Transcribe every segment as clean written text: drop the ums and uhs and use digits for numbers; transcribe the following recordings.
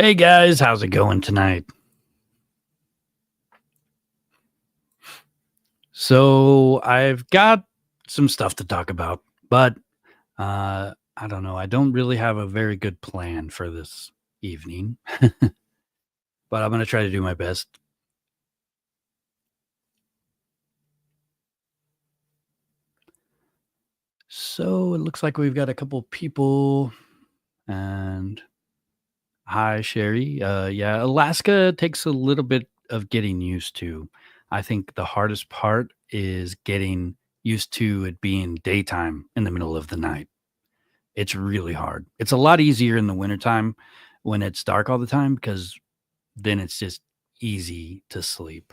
Hey guys, how's it going tonight? So I've got some stuff to talk about, but I don't know. I don't really have a very good plan for this evening, but I'm going to try to do my best. So it looks like we've got a couple people. And hi, Sherry. Yeah, Alaska takes a little bit of getting used to. I think the hardest part is getting used to it being daytime in the middle of the night. It's really hard. It's a lot easier in the wintertime when it's dark all the time because then it's just easy to sleep.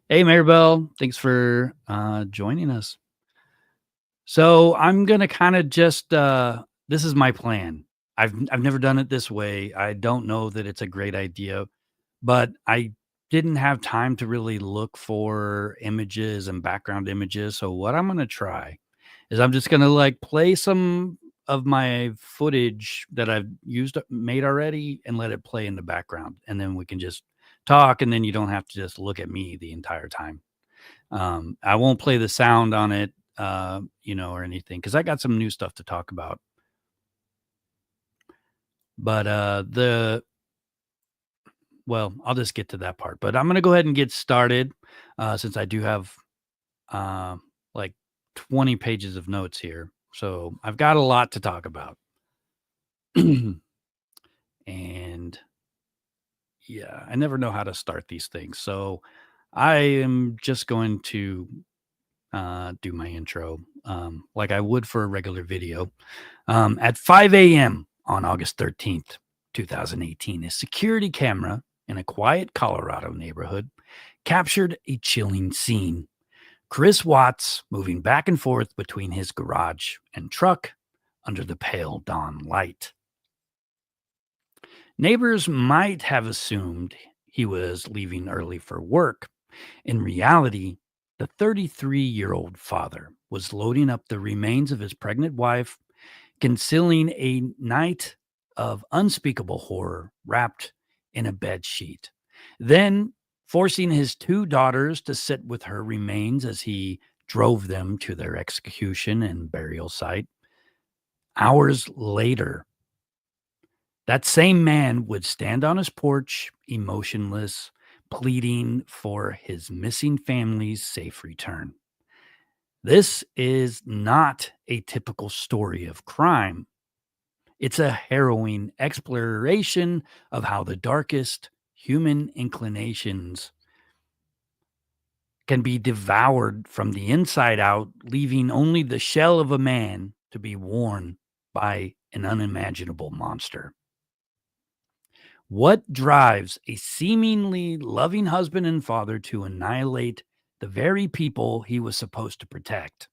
Hey, Maribel, thanks for joining us. So I'm gonna kind of just this is my plan. I've never done it this way. I don't know that it's a great idea, but I didn't have time to really look for images and background images. So what I'm gonna try is I'm just gonna like play some of my footage that I've made already and let it play in the background, and then we can just talk, and then you don't have to just look at me the entire time. I won't play the sound on it, or anything because I got some new stuff to talk about. But I'll just get to that part. But I'm gonna go ahead and get started since I do have uh, like 20 pages of notes here. So I've got a lot to talk about. And yeah, I never know how to start these things. So I am just going to do my intro like I would for a regular video. At 5 a.m. on August 13th, 2018, a security camera in a quiet Colorado neighborhood captured a chilling scene. Chris Watts moving back and forth between his garage and truck under the pale dawn light. Neighbors might have assumed he was leaving early for work. In reality, the 33-year-old father was loading up the remains of his pregnant wife, concealing a night of unspeakable horror wrapped in a bed sheet. Then forcing his two daughters to sit with her remains as he drove them to their execution and burial site. Hours later, that same man would stand on his porch, emotionless, pleading for his missing family's safe return. This is not a typical story of crime. It's a harrowing exploration of how the darkest human inclinations can be devoured from the inside out, leaving only the shell of a man to be worn by an unimaginable monster. What drives a seemingly loving husband and father to annihilate the very people he was supposed to protect?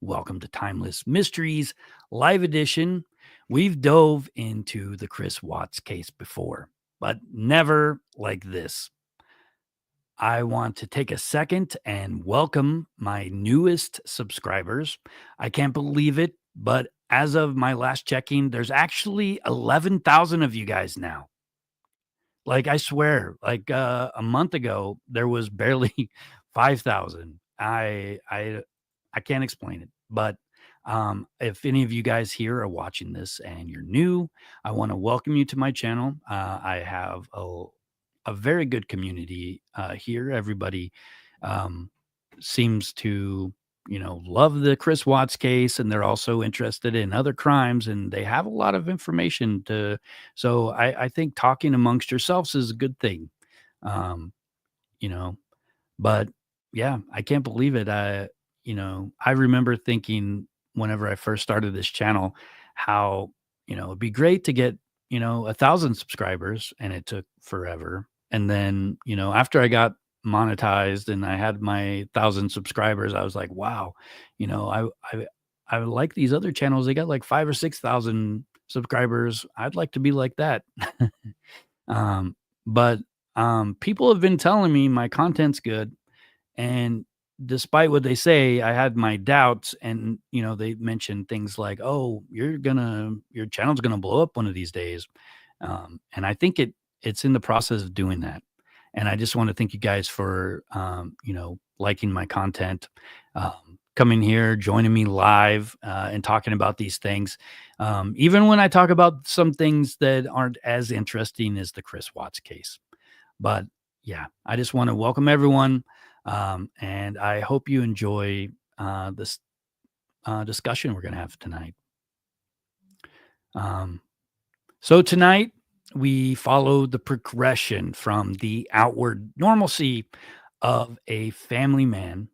Welcome to Timeless Mysteries Live Edition. We've dove into the Chris Watts case before, but never like this. I want to take a second and welcome my newest subscribers. I can't believe it, but as of my last checking, there's actually 11,000 of you guys now. Like, I swear, like, a month ago, there was barely 5,000. I can't explain it, but, if any of you guys here are watching this and you're new, I wanna welcome you to my channel. I have a very good community, here. Everybody, um, seems to, love the Chris Watts case, and they're also interested in other crimes, and they have a lot of information to so I think talking amongst yourselves is a good thing. Um, you know, but yeah, I can't believe it. I remember thinking whenever I first started this channel how, it'd be great to get, 1,000 subscribers, and it took forever. And then, after I got monetized and I had my 1,000 subscribers, I was like, wow, you know, I like these other channels. They got like 5 or 6,000 subscribers. I'd like to be like that. um, but people have been telling me my content's good, and despite what they say, I had my doubts, and they mentioned things like, "Oh, your channel's gonna blow up one of these days," and I think it's in the process of doing that. And I just want to thank you guys for liking my content, coming here, joining me live, and talking about these things. Even when I talk about some things that aren't as interesting as the Chris Watts case. But yeah, I just want to welcome everyone. And I hope you enjoy this discussion we're going to have tonight. Um, so tonight we follow the progression from the outward normalcy of a family man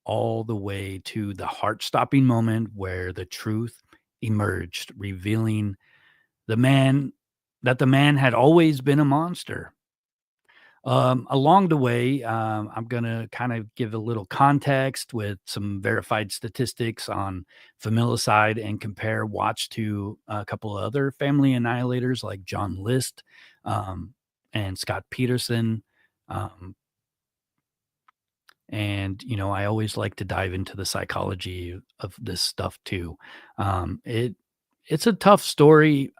all the way to the heart-stopping moment where the truth emerged, revealing the man had always been a monster. Along the way, I'm going to kind of give a little context with some verified statistics on familicide and compare Watch to a couple of other family annihilators like John List and Scott Peterson. Um, I always like to dive into the psychology of this stuff too. It's a tough story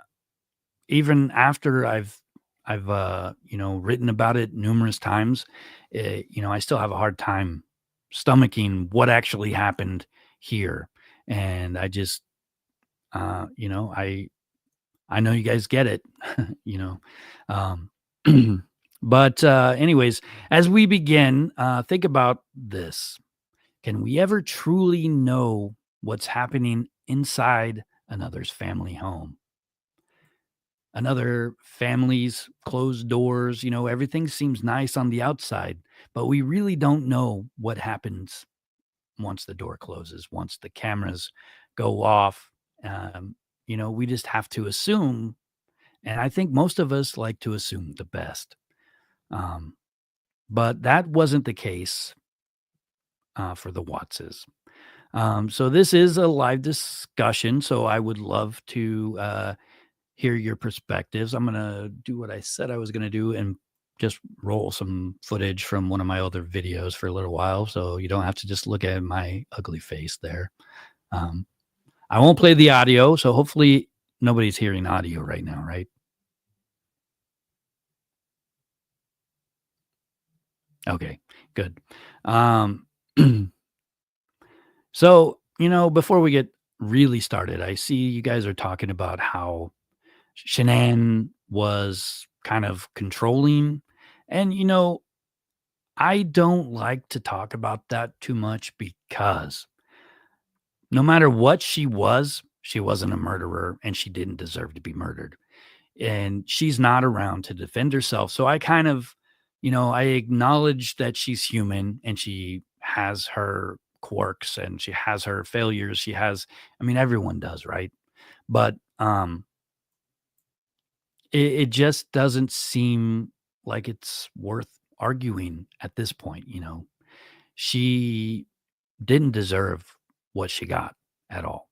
even after I've written about it numerous times. I still have a hard time stomaching what actually happened here. And I just I know you guys get it, you know. Um but anyways, as we begin, think about this. Can we ever truly know what's happening inside another's family home? Another family's closed doors, everything seems nice on the outside, but we really don't know what happens once the door closes, once the cameras go off. We just have to assume, and I think most of us like to assume the best. Um, but that wasn't the case for the Wattses. So this is a live discussion, so I would love to hear your perspectives. I'm gonna do what I said I was gonna do and just roll some footage from one of my other videos for a little while, so you don't have to just look at my ugly face there. Um, I won't play the audio, so hopefully nobody's hearing audio right now, right? Okay, good. Um, so before we get really started, I see you guys are talking about how Shanann was kind of controlling. And, I don't like to talk about that too much because no matter what she wasn't a murderer and she didn't deserve to be murdered. And she's not around to defend herself. So I kind of, I acknowledge that she's human and she has her quirks and she has her failures. I mean, everyone does, right? But it just doesn't seem like it's worth arguing at this point. She didn't deserve what she got at all.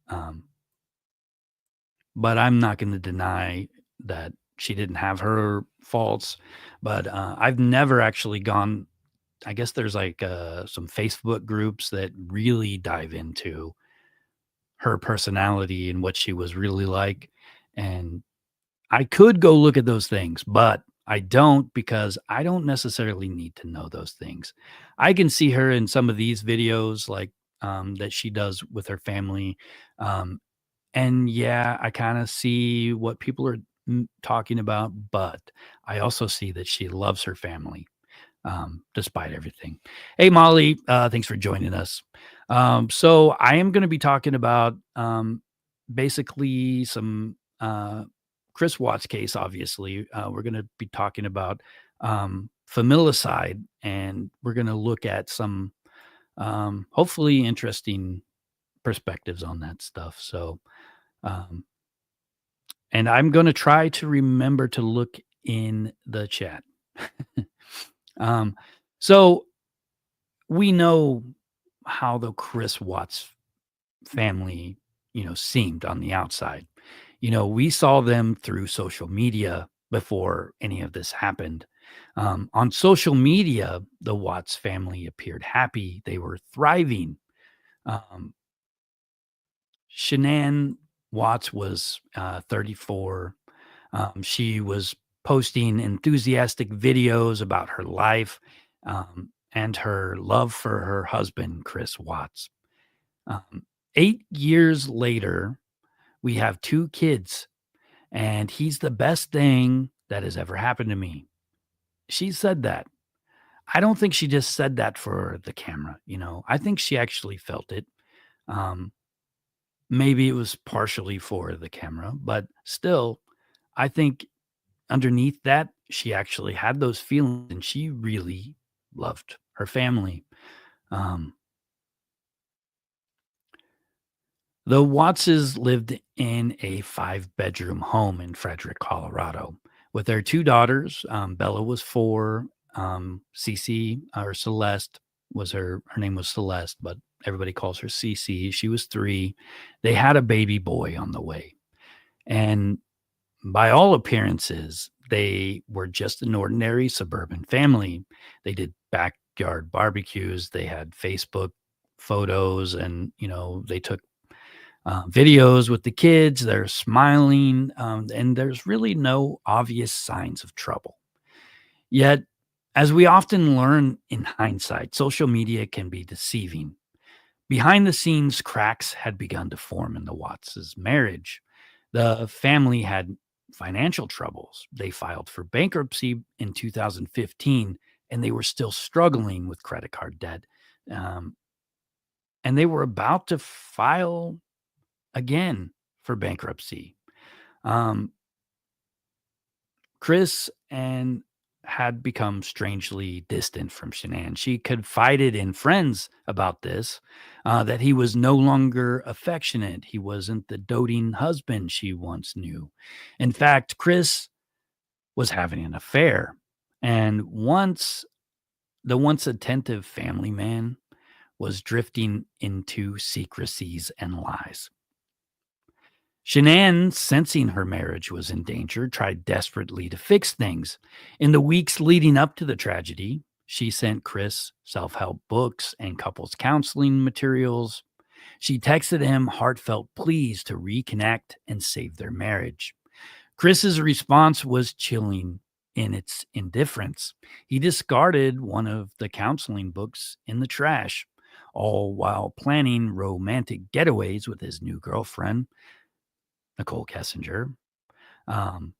Um, but I'm not gonna deny that she didn't have her faults, but, I've never actually gone. I guess there's, like, some Facebook groups that really dive into her personality and what she was really like, and I could go look at those things, but I don't because I don't necessarily need to know those things. I can see her in some of these videos like that she does with her family. Um, and yeah, I kind of see what people are talking about, but I also see that she loves her family despite everything. Hey, Molly, thanks for joining us. So I am going to be talking about basically some Chris Watts case. Obviously, we're going to be talking about familicide, and we're going to look at some hopefully interesting perspectives on that stuff. So, um, and I'm going to try to remember to look in the chat. um, so we know how the Chris Watts family, seemed on the outside. We saw them through social media before any of this happened. On social media, the Watts family appeared happy. They were thriving. Um, Shanann Watts was 34. She was posting enthusiastic videos about her life and her love for her husband, Chris Watts. 8 years later, we have two kids, and he's the best thing that has ever happened to me. She said that. I don't think she just said that for the camera, you know. I think she actually felt it. Um, Maybe it was partially for the camera, but still, I think underneath that, she actually had those feelings and she really loved her family. Um, the Wattses lived in a 5-bedroom home in Frederick, Colorado, with their two daughters. Bella was 4. Cece or Celeste was her name was Celeste, but everybody calls her Cece. She was 3. They had a baby boy on the way. And by all appearances, they were just an ordinary suburban family. They did backyard barbecues. They had Facebook photos, and they took videos with the kids. They're smiling, and there's really no obvious signs of trouble. Yet, as we often learn in hindsight, social media can be deceiving. Behind the scenes, cracks had begun to form in the Watts' marriage. The family had financial troubles. They filed for bankruptcy in 2015, and they were still struggling with credit card debt. Um, and they were about to file again for bankruptcy. Um, Chris and had become strangely distant from Shanann. She confided in friends about this, that he was no longer affectionate. He wasn't the doting husband she once knew. In fact, Chris was having an affair. And the once attentive family man was drifting into secrecies and lies. Shanann, sensing her marriage was in danger, tried desperately to fix things. In the weeks leading up to the tragedy, she sent Chris self help books and couples counseling materials. She texted him heartfelt pleas to reconnect and save their marriage. Chris's response was chilling in its indifference. He discarded one of the counseling books in the trash, all while planning romantic getaways with his new girlfriend, Nichol Kessinger. Um,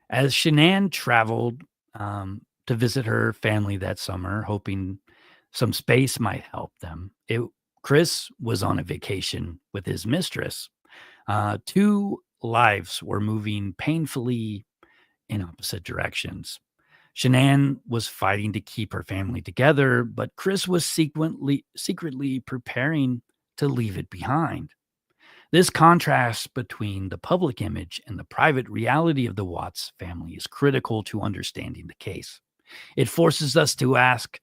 as Shanann traveled to visit her family that summer, hoping some space might help them, Chris was on a vacation with his mistress. Two lives were moving painfully in opposite directions. Shanann was fighting to keep her family together, but Chris was secretly preparing to leave it behind. This contrast between the public image and the private reality of the Watts family is critical to understanding the case. It forces us to ask,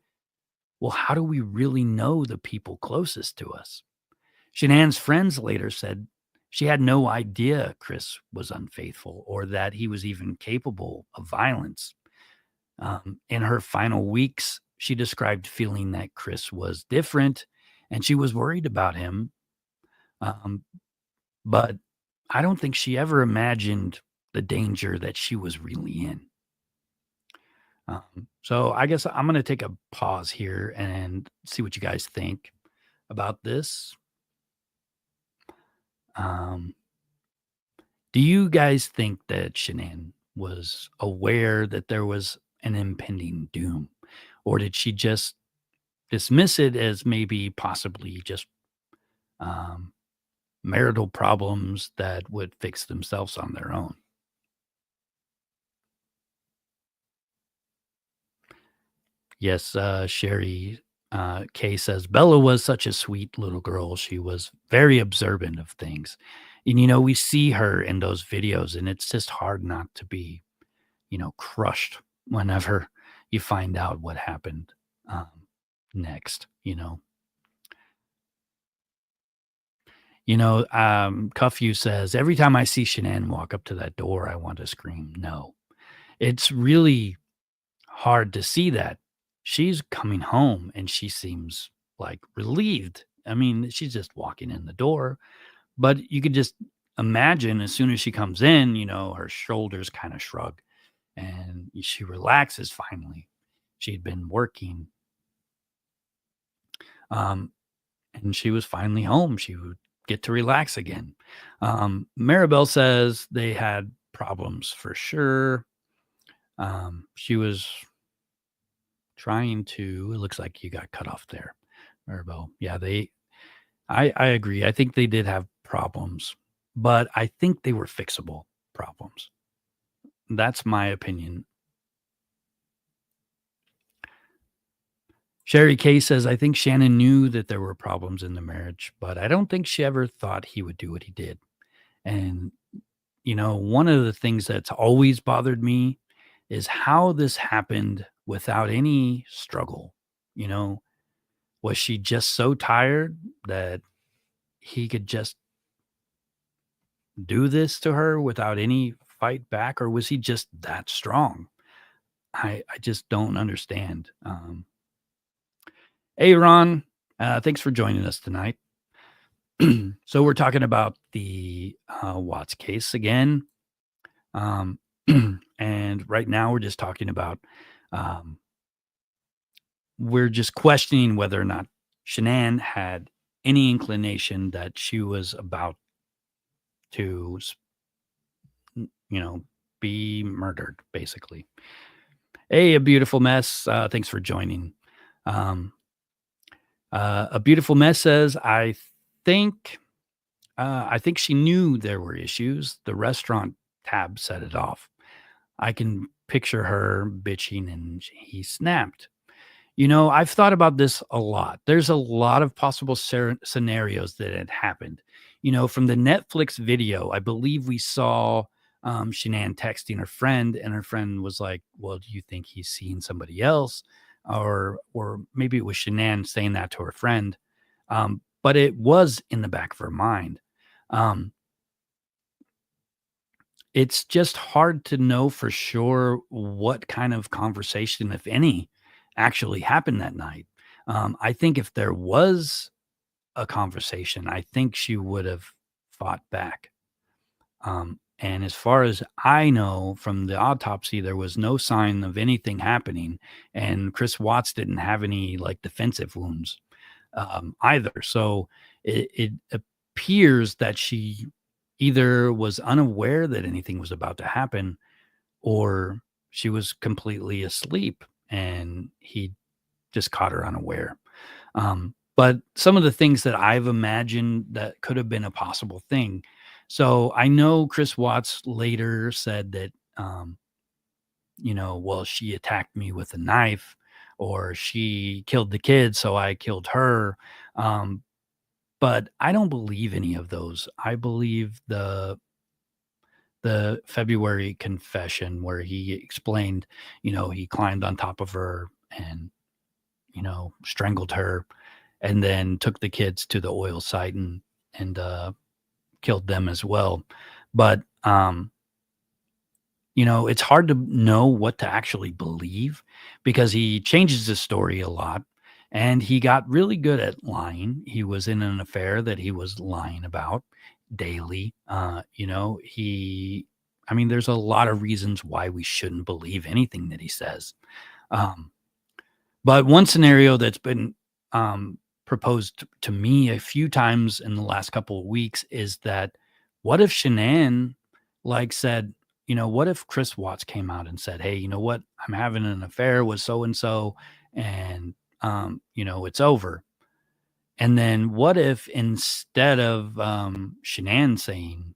well, how do we really know the people closest to us? Shanann's friends later said she had no idea Chris was unfaithful or that he was even capable of violence. In her final weeks, she described feeling that Chris was different and she was worried about him. Um, but I don't think she ever imagined the danger that she was really in. So I guess I'm going to take a pause here and see what you guys think about this. Um, do you guys think that Shanann was aware that there was an impending doom, or did she just dismiss it as maybe possibly just um, marital problems that would fix themselves on their own? Yes, Sherry Kay says Bella was such a sweet little girl. She was very observant of things. And, we see her in those videos, and it's just hard not to be, crushed whenever you find out what happened next. Cuffew says, every time I see Shanann walk up to that door, I want to scream no. It's really hard to see that. She's coming home and she seems like relieved. I mean, she's just walking in the door, but you could just imagine as soon as she comes in, her shoulders kind of shrug and she relaxes finally. She'd been working, um, and she was finally home. She would get to relax again. Maribel says they had problems for sure. She was trying to, it looks like you got cut off there, Maribel. Yeah, I agree. I think they did have problems, but I think they were fixable problems. That's my opinion. Sherry Kay says, I think Shanann knew that there were problems in the marriage, but I don't think she ever thought he would do what he did. And, one of the things that's always bothered me is how this happened without any struggle. You know, was she just so tired that he could just do this to her without any fight back, or was he just that strong? I just don't understand. Hey, Ron, thanks for joining us tonight. So we're talking about the Watts case again. Um, and right now we're just talking about, um, we're just questioning whether or not Shanann had any inclination that she was about to, be murdered, basically. Hey, a beautiful mess. Thanks for joining. Um, a beautiful mess says, think I think she knew there were issues. The restaurant tab set it off. I can picture her bitching and he snapped. I've thought about this a lot. There's a lot of possible scenarios that had happened. From the Netflix video, I believe we saw Shanann texting her friend, and her friend was like, "Well, do you think he's seeing somebody else?" Or maybe it was Shanann saying that to her friend. But it was in the back of her mind. Um, it's just hard to know for sure what kind of conversation, if any, actually happened that night. I think if there was a conversation, I think she would have fought back. And as far as I know from the autopsy, there was no sign of anything happening, and Chris Watts didn't have any like defensive wounds either. So it appears that she either was unaware that anything was about to happen, or she was completely asleep and he just caught her unaware. But some of the things that I've imagined that could have been a possible thing. So I know Chris Watts later said that, well, she attacked me with a knife, or she killed the kid, so I killed her. Um, but I don't believe any of those. I believe the February confession where he explained, he climbed on top of her and, strangled her and then took the kids to the oil site and killed them as well. But, it's hard to know what to actually believe because he changes his story a lot and he got really good at lying. He was in an affair that he was lying about daily. I mean, there's a lot of reasons why we shouldn't believe anything that he says. Um, but one scenario that's been proposed to me a few times in the last couple of weeks is that what if Shanann said, what if Chris Watts came out and said, "Hey, you know what? I'm having an affair with so and so, and it's over." And then what if instead of Shanann saying,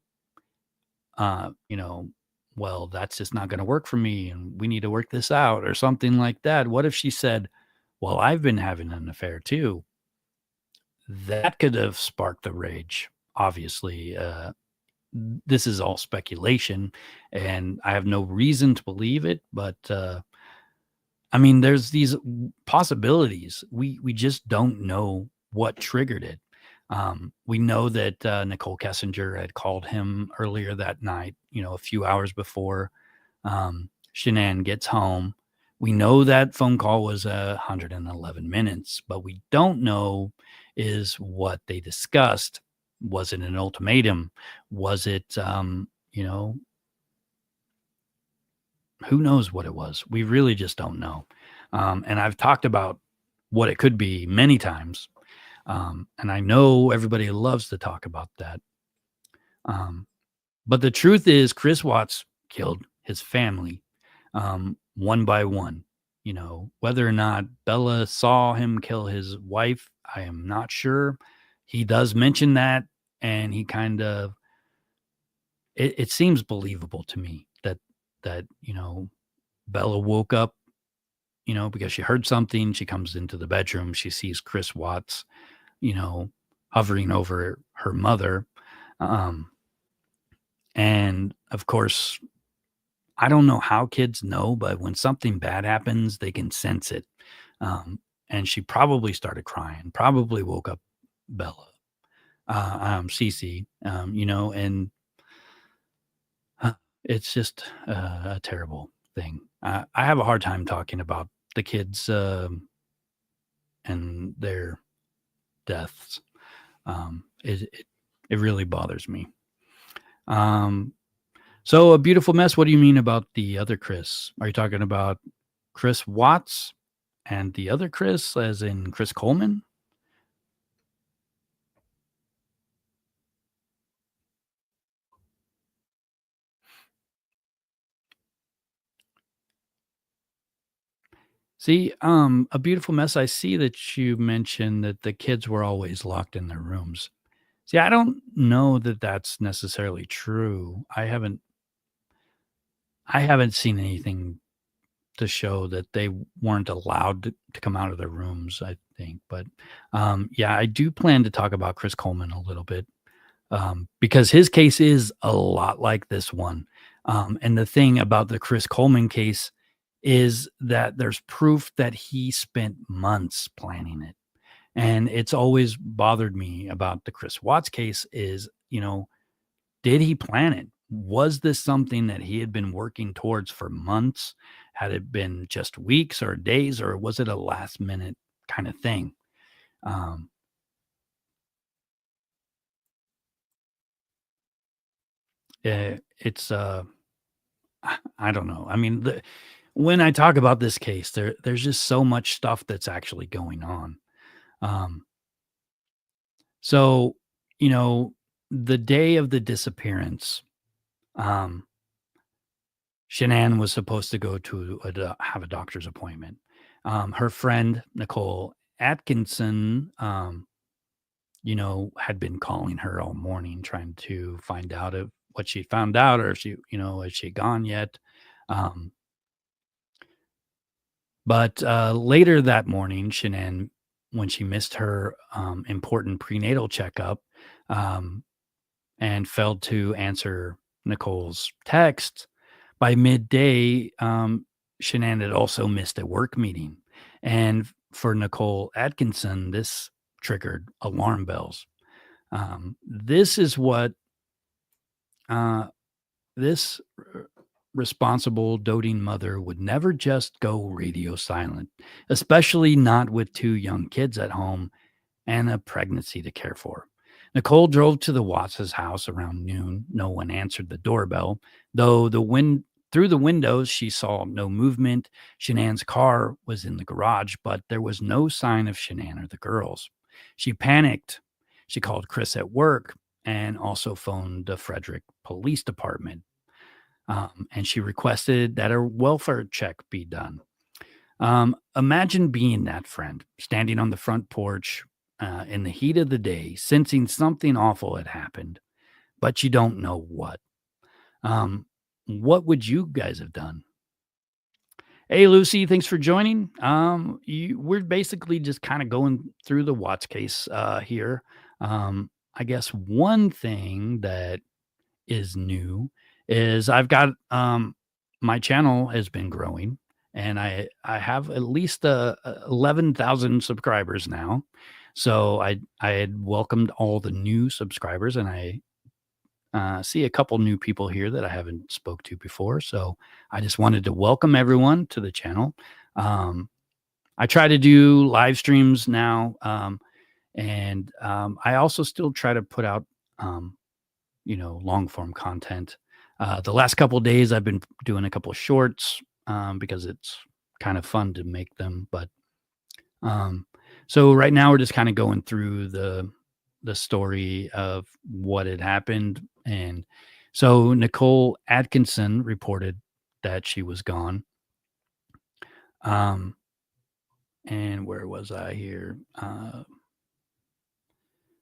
uh, you know, well, that's just not going to work for me, and we need to work this out, or something like that. What if she said, "Well, I've been having an affair too." That could have sparked the rage. Obviously, this is all speculation, and I have no reason to believe it. But I mean, there's these possibilities. We just don't know what triggered it. We know that Nichol Kessinger had called him earlier that night, a few hours before. Shanann gets home. We know that phone call was 111 minutes, but we don't know is what they discussed. Was it an ultimatum? Was it, who knows what it was? We really just don't know. And I've talked about what it could be many times. And I know everybody loves to talk about that. But the truth is, Chris Watts killed his family one by one. Whether or not Bella saw him kill his wife, I am not sure. He does mention that, and he kind of it seems believable to me that Bella woke up, because she heard something. She comes into the bedroom. She sees Chris Watts, you know, hovering over her mother. Um, and of course, I don't know how kids know, but when something bad happens, they can sense it. And she probably started crying, probably woke up Bella, Cece, and it's just a terrible thing. I have a hard time talking about the kids and their deaths. It really bothers me. So a beautiful mess. What do you mean about the other Chris? Are you talking about Chris Watts and the other Chris, as in Chris Coleman? See, a beautiful mess. I see that you mentioned that the kids were always locked in their rooms. See, I don't know that that's necessarily true. I haven't seen anything to show that they weren't allowed to come out of their rooms, I think. But yeah, I do plan to talk about Chris Coleman a little bit, because his case is a lot like this one. And the thing about the Chris Coleman case is that there's proof that he spent months planning it. And it's always bothered me about the Chris Watts case is, did he plan it? Was this something that he had been working towards for months? Had it been just weeks or days, or was it a last minute kind of thing? Um, it's I don't know. I mean, when I talk about this case, there's just so much stuff that's actually going on. Um, so you know, the day of the disappearance, um, Shanann was supposed to go to have a doctor's appointment. Her friend Nicole Atkinson, had been calling her all morning trying to find out if what she found out, or if she, is she gone yet? Um, but later that morning, Shanann, when she missed her important prenatal checkup, um, and failed to answer Nicole's text, by midday, Shanann had also missed a work meeting. And for Nicole Atkinson, this triggered alarm bells. This is what uh, this responsible, doting mother would never just go radio silent, especially not with two young kids at home and a pregnancy to care for. Nicole drove to the Watts' house around noon. No one answered the doorbell, though through the windows she saw no movement. Shanann's car was in the garage, but there was no sign of Shanann or the girls. She panicked. She called Chris at work and also phoned the Frederick Police Department. And she requested that a welfare check be done. Imagine being that friend, standing on the front porch in the heat of the day, sensing something awful had happened, but you don't know what. What would you guys have done? Hey, Lucy, thanks for joining. We're basically just kind of going through the Watts case here. I guess one thing that is new is I've got my channel has been growing, and I have at least 11,000 subscribers now. So I had welcomed all the new subscribers, and See a couple new people here that I haven't spoke to before, so I just wanted to welcome everyone to the channel. Um, I try to do live streams now, and I also still try to put out, long form content. The last couple days, I've been doing a couple of shorts because it's kind of fun to make them. But um, so right now, we're just kind of going through the story of what had happened, and so Nicole Atkinson reported that she was gone. Um, and where was I here?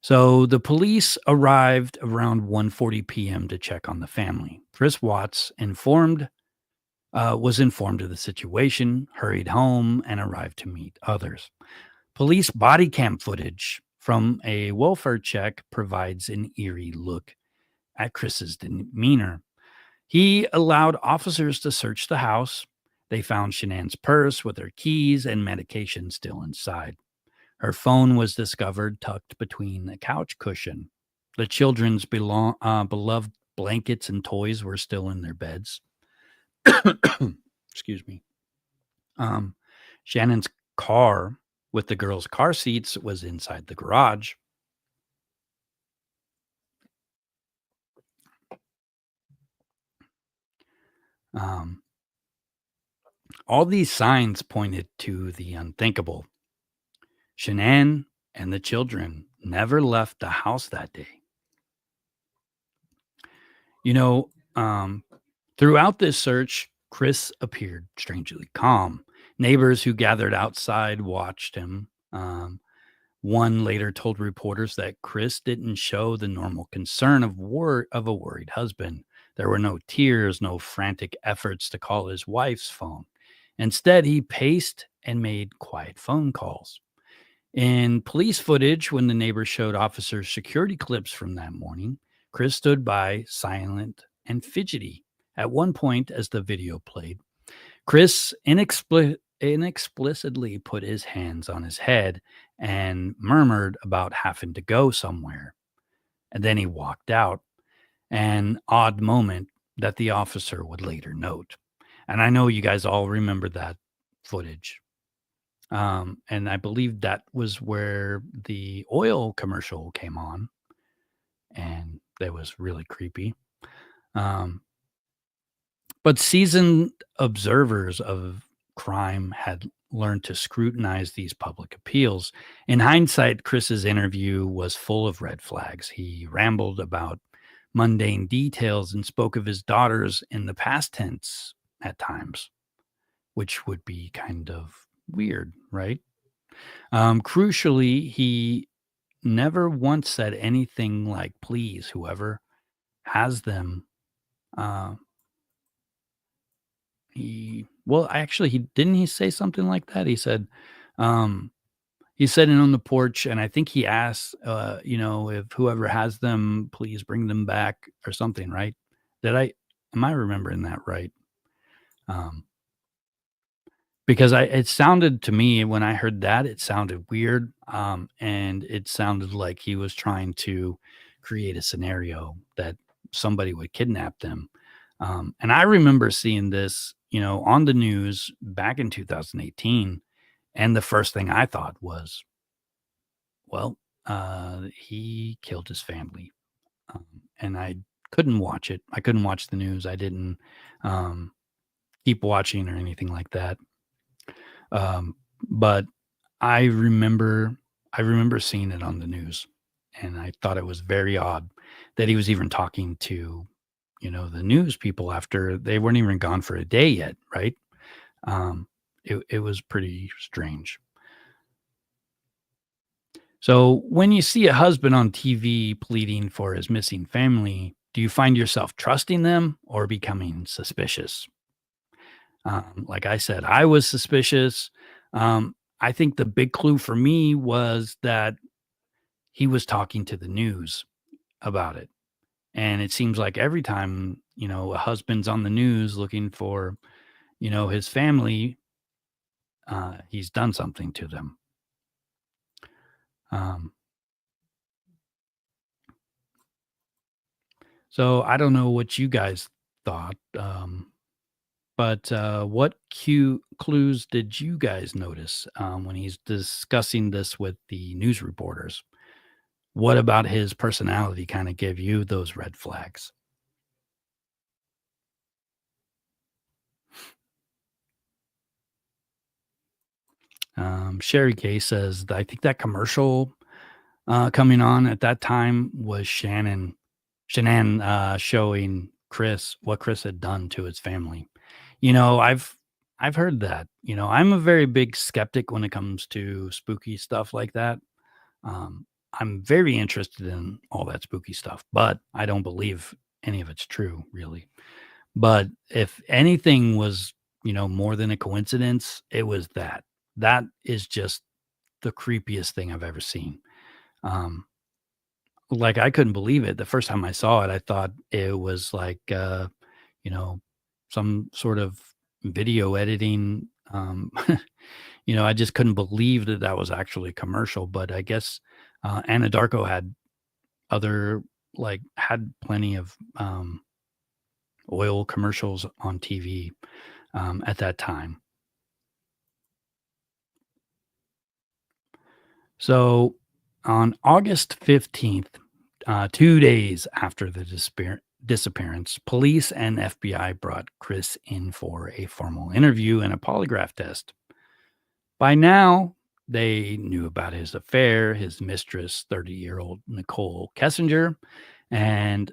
So the police arrived around 1:40 p.m. to check on the family. Chris Watts was informed of the situation, hurried home, and arrived to meet others. Police body cam footage from a welfare check provides an eerie look at Chris's demeanor. He allowed officers to search the house. They found Shanann's purse with her keys and medication still inside. Her phone was discovered tucked between a couch cushion. The children's beloved blankets and toys were still in their beds. Excuse me. Um, Shannon's car with the girls' car seats was inside the garage. Um, all these signs pointed to the unthinkable. Shanann and the children never left the house that day. You know, um, Throughout this search, Chris appeared strangely calm. Neighbors who gathered outside watched him. One later told reporters that Chris didn't show the normal concern of a worried husband. There were no tears, no frantic efforts to call his wife's phone. Instead, he paced and made quiet phone calls. In police footage, when the neighbor showed officers security clips from that morning, Chris stood by, silent and fidgety. At one point, as the video played, Chris inexplicitly put his hands on his head and murmured about having to go somewhere. And then he walked out, an odd moment that the officer would later note. And I know you guys all remember that footage. And I believe that was where the oil commercial came on, and that was really creepy. Um, but seasoned observers of crime had learned to scrutinize these public appeals. In hindsight, Chris's interview was full of red flags. He rambled about mundane details and spoke of his daughters in the past tense at times, which would be kind of weird, right? Crucially, he never once said anything like, please, whoever has them. Uh, he didn't he say something like that? Um, he said it on the porch, and I think he asked, if whoever has them, please bring them back or something, right? Am I remembering that right? Um, Because it sounded to me when I heard that, it sounded weird, and it sounded like he was trying to create a scenario that somebody would kidnap them. And I remember seeing this, on the news back in 2018, and the first thing I thought was, well, he killed his family, and I couldn't watch it. I couldn't watch the news. I didn't um, keep watching or anything like that. But I remember I remember seeing it on the news, and I thought it was very odd that he was even talking to, the news people after they weren't even gone for a day yet, right? It was pretty strange. So when you see a husband on TV pleading for his missing family, do you find yourself trusting them or becoming suspicious? Like I said, I was suspicious. I think the big clue for me was that he was talking to the news about it. And it seems like every time, a husband's on the news looking for, his family, he's done something to them. Um, So I don't know what you guys thought, but what clues did you guys notice when he's discussing this with the news reporters? What about his personality kind of gave you those red flags? Sherry Kay says, I think that commercial coming on at that time was Shanann showing Chris what Chris had done to his family. You know, I've heard that. You know, I'm a very big skeptic when it comes to spooky stuff like that. I'm very interested in all that spooky stuff, but I don't believe any of it's true, really. But if anything was, more than a coincidence, it was that. That is just the creepiest thing I've ever seen. Um, like, I couldn't believe it. The first time I saw it, I thought it was like, you know, some sort of video editing. I just couldn't believe that that was actually a commercial. But I guess Anna Darko had other, had plenty of oil commercials on TV at that time. So on August 15th, 2 days after the disappearance, police and FBI brought Chris in for a formal interview and a polygraph test. By now, they knew about his affair, his mistress, 30-year-old Nichol Kessinger, and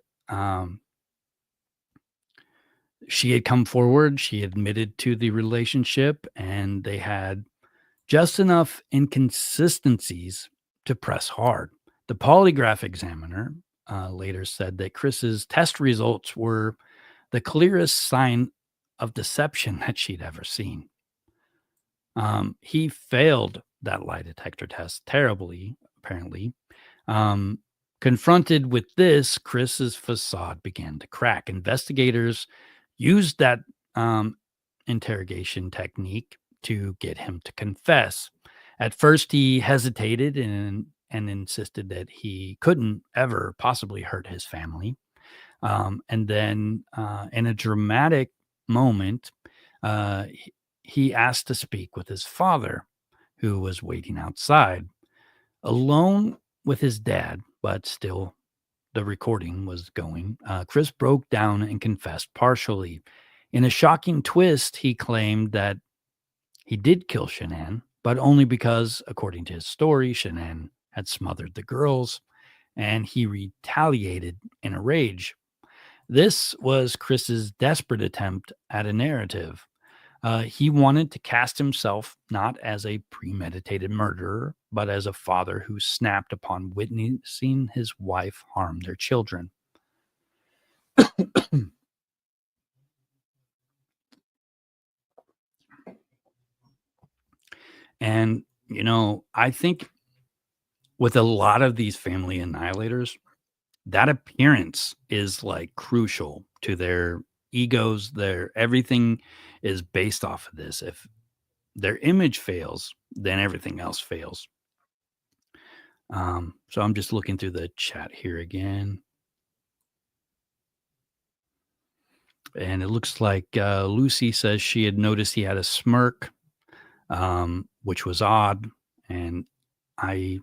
she had come forward. She admitted to the relationship, and they had just enough inconsistencies to press hard. The polygraph examiner later said that Chris's test results were the clearest sign of deception that she'd ever seen. He failed that lie detector test terribly, apparently. Um, Confronted with this, Chris's facade began to crack. Investigators used that um, interrogation technique to get him to confess. At first, he hesitated and insisted that he couldn't ever possibly hurt his family. And then, in a dramatic moment, he asked to speak with his father, who was waiting outside, alone with his dad, but still the recording was going. Chris broke down and confessed partially. In a shocking twist, he claimed that he did kill Shanann, but only because, according to his story, Shanann had smothered the girls and he retaliated in a rage. This was Chris's desperate attempt at a narrative. He wanted to cast himself not as a premeditated murderer, but as a father who snapped upon witnessing his wife harm their children. And, I think with a lot of these family annihilators, that appearance is like crucial to their egos. Their everything is based off of this. If their image fails, then everything else fails. So I'm just looking through the chat here again. And it looks like Lucy says she had noticed he had a smirk, which was odd. And I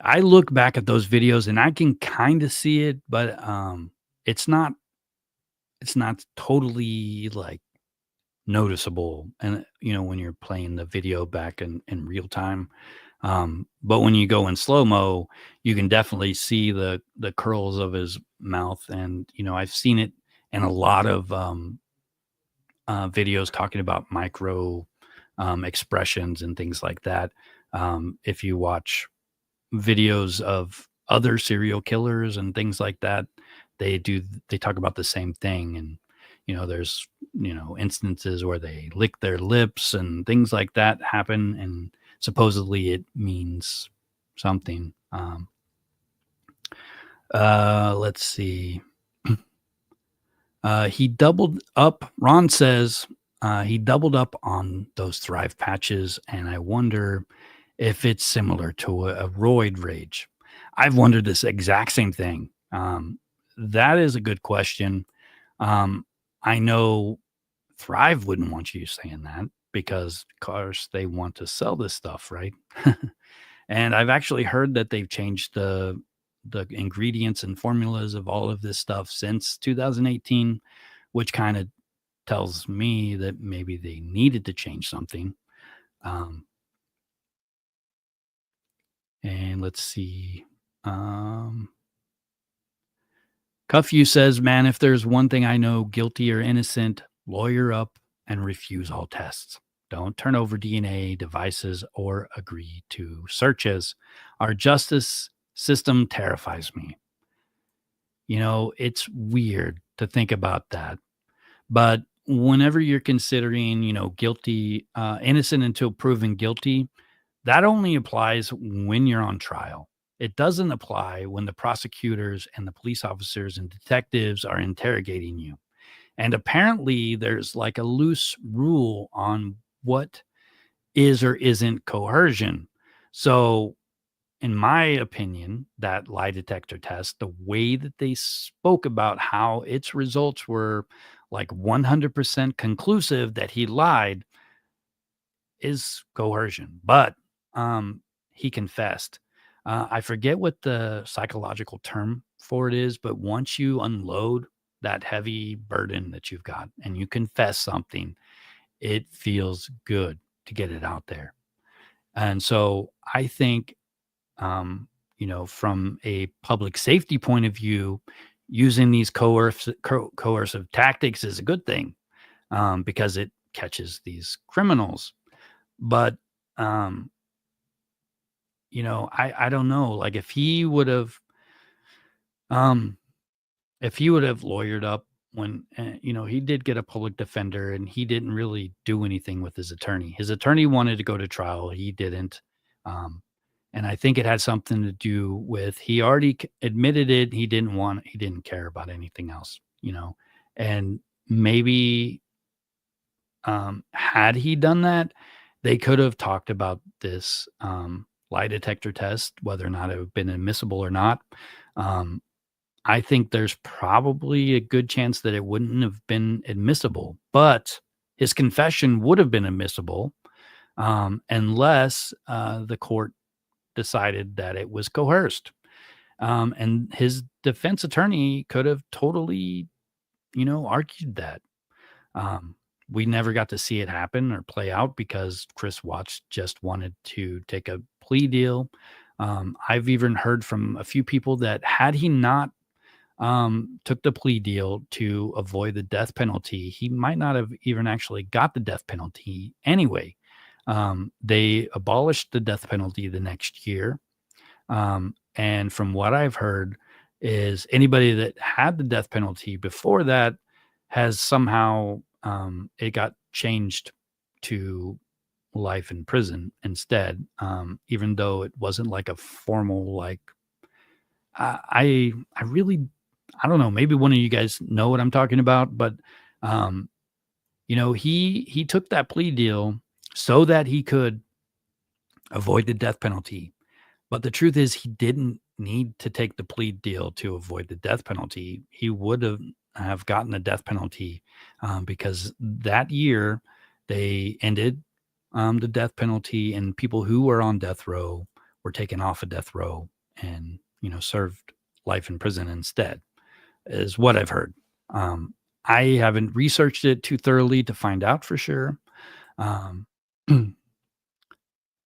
I look back at those videos and I can kind of see it, but it's not it's not totally like noticeable. And when you're playing the video back in real time. But when you go in slow mo, you can definitely see the curls of his mouth. And I've seen it in a lot of videos talking about micro expressions and things like that. If you watch videos of other serial killers and things like that, they talk about the same thing. And there's instances where they lick their lips and things like that happen, and supposedly it means something. Let's see. He doubled up. Ron says he doubled up on those Thrive patches, and I wonder if it's similar to a roid rage. I've wondered this exact same thing. that is a good question. I know Thrive wouldn't want you saying that because, of course, they want to sell this stuff, right? And I've actually heard that they've changed the ingredients and formulas of all of this stuff since 2018, which kind of tells me that maybe they needed to change something. Um, and let's see. Um, Cuffew says, man, if there's one thing I know, guilty or innocent, lawyer up and refuse all tests. Don't turn over DNA devices or agree to searches. Our justice system terrifies me. It's weird to think about that. But whenever you're considering, guilty, innocent until proven guilty, that only applies when you're on trial. It doesn't apply when the prosecutors and the police officers and detectives are interrogating you. And apparently, there's like a loose rule on what is or isn't coercion. So, in my opinion, that lie detector test, the way that they spoke about how its results were like 100% conclusive that he lied is coercion. But he confessed. I forget what the psychological term for it is, but once you unload that heavy burden that you've got and you confess something, it feels good to get it out there. And so I think, from a public safety point of view, using these coercive tactics is a good thing, because it catches these criminals. But um, I don't know. Like um, if he would have lawyered up when, he did get a public defender and he didn't really do anything with his attorney. His attorney wanted to go to trial. He didn't. Um, and I think it had something to do with he already admitted it. He didn't care about anything else. And maybe, had he done that, they could have talked about this lie detector test, whether or not it would have been admissible or not. Um, I think there's probably a good chance that it wouldn't have been admissible, but his confession would have been admissible, unless the court decided that it was coerced. And his defense attorney could have totally, argued that. Um, we never got to see it happen or play out because Chris Watts just wanted to take a plea deal. I've even heard from a few people that had he not took the plea deal to avoid the death penalty, he might not have even actually got the death penalty anyway. They abolished the death penalty the next year. And from what I've heard, is anybody that had the death penalty before that has somehow, it got changed to life in prison instead, even though it wasn't like a formal like. I really, I don't know. Maybe one of you guys know what I'm talking about, but um, he took that plea deal so that he could avoid the death penalty. But the truth is, he didn't need to take the plea deal to avoid the death penalty. He would have gotten the death penalty, because that year they ended the death penalty, and people who were on death row were taken off of death row and served life in prison instead, is what I've heard. Um, I haven't researched it too thoroughly to find out for sure. Um,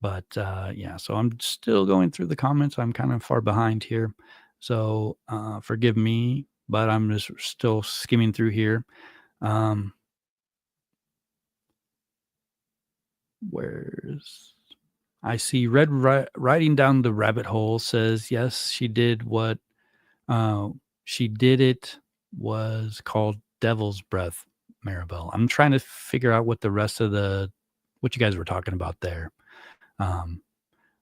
But, yeah, so I'm still going through the comments. I'm kind of far behind here. So, forgive me, but I'm just still skimming through here. Um, where's I see Red riding down the rabbit hole says, yes, she did what uh, she did. It was called Devil's Breath, Maribel. I'm trying to figure out what the rest of what you guys were talking about there. Um,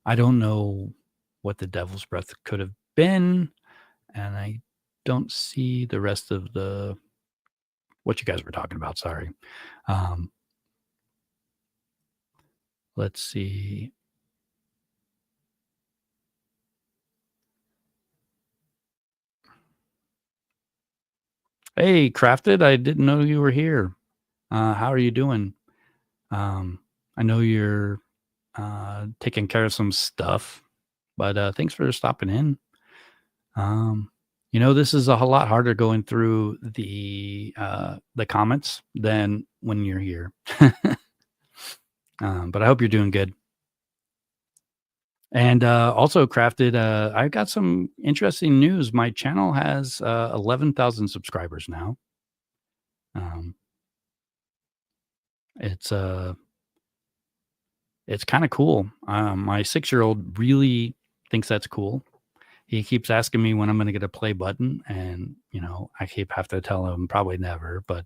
I don't know what the devil's breath could have been, and I don't see the rest of what you guys were talking about. Sorry. Um, let's see. Hey, Crafted, I didn't know you were here. How are you doing? Um, I know you're taking care of some stuff, but thanks for stopping in. Um, this is a whole lot harder going through the comments than when you're here. But I hope you're doing good. And also, Crafted, I got some interesting news. My channel has 11,000 subscribers now. Um, it's It's kinda cool. My six-year-old really thinks that's cool. He keeps asking me when I'm gonna get a play button, and, I keep have to tell him probably never, but,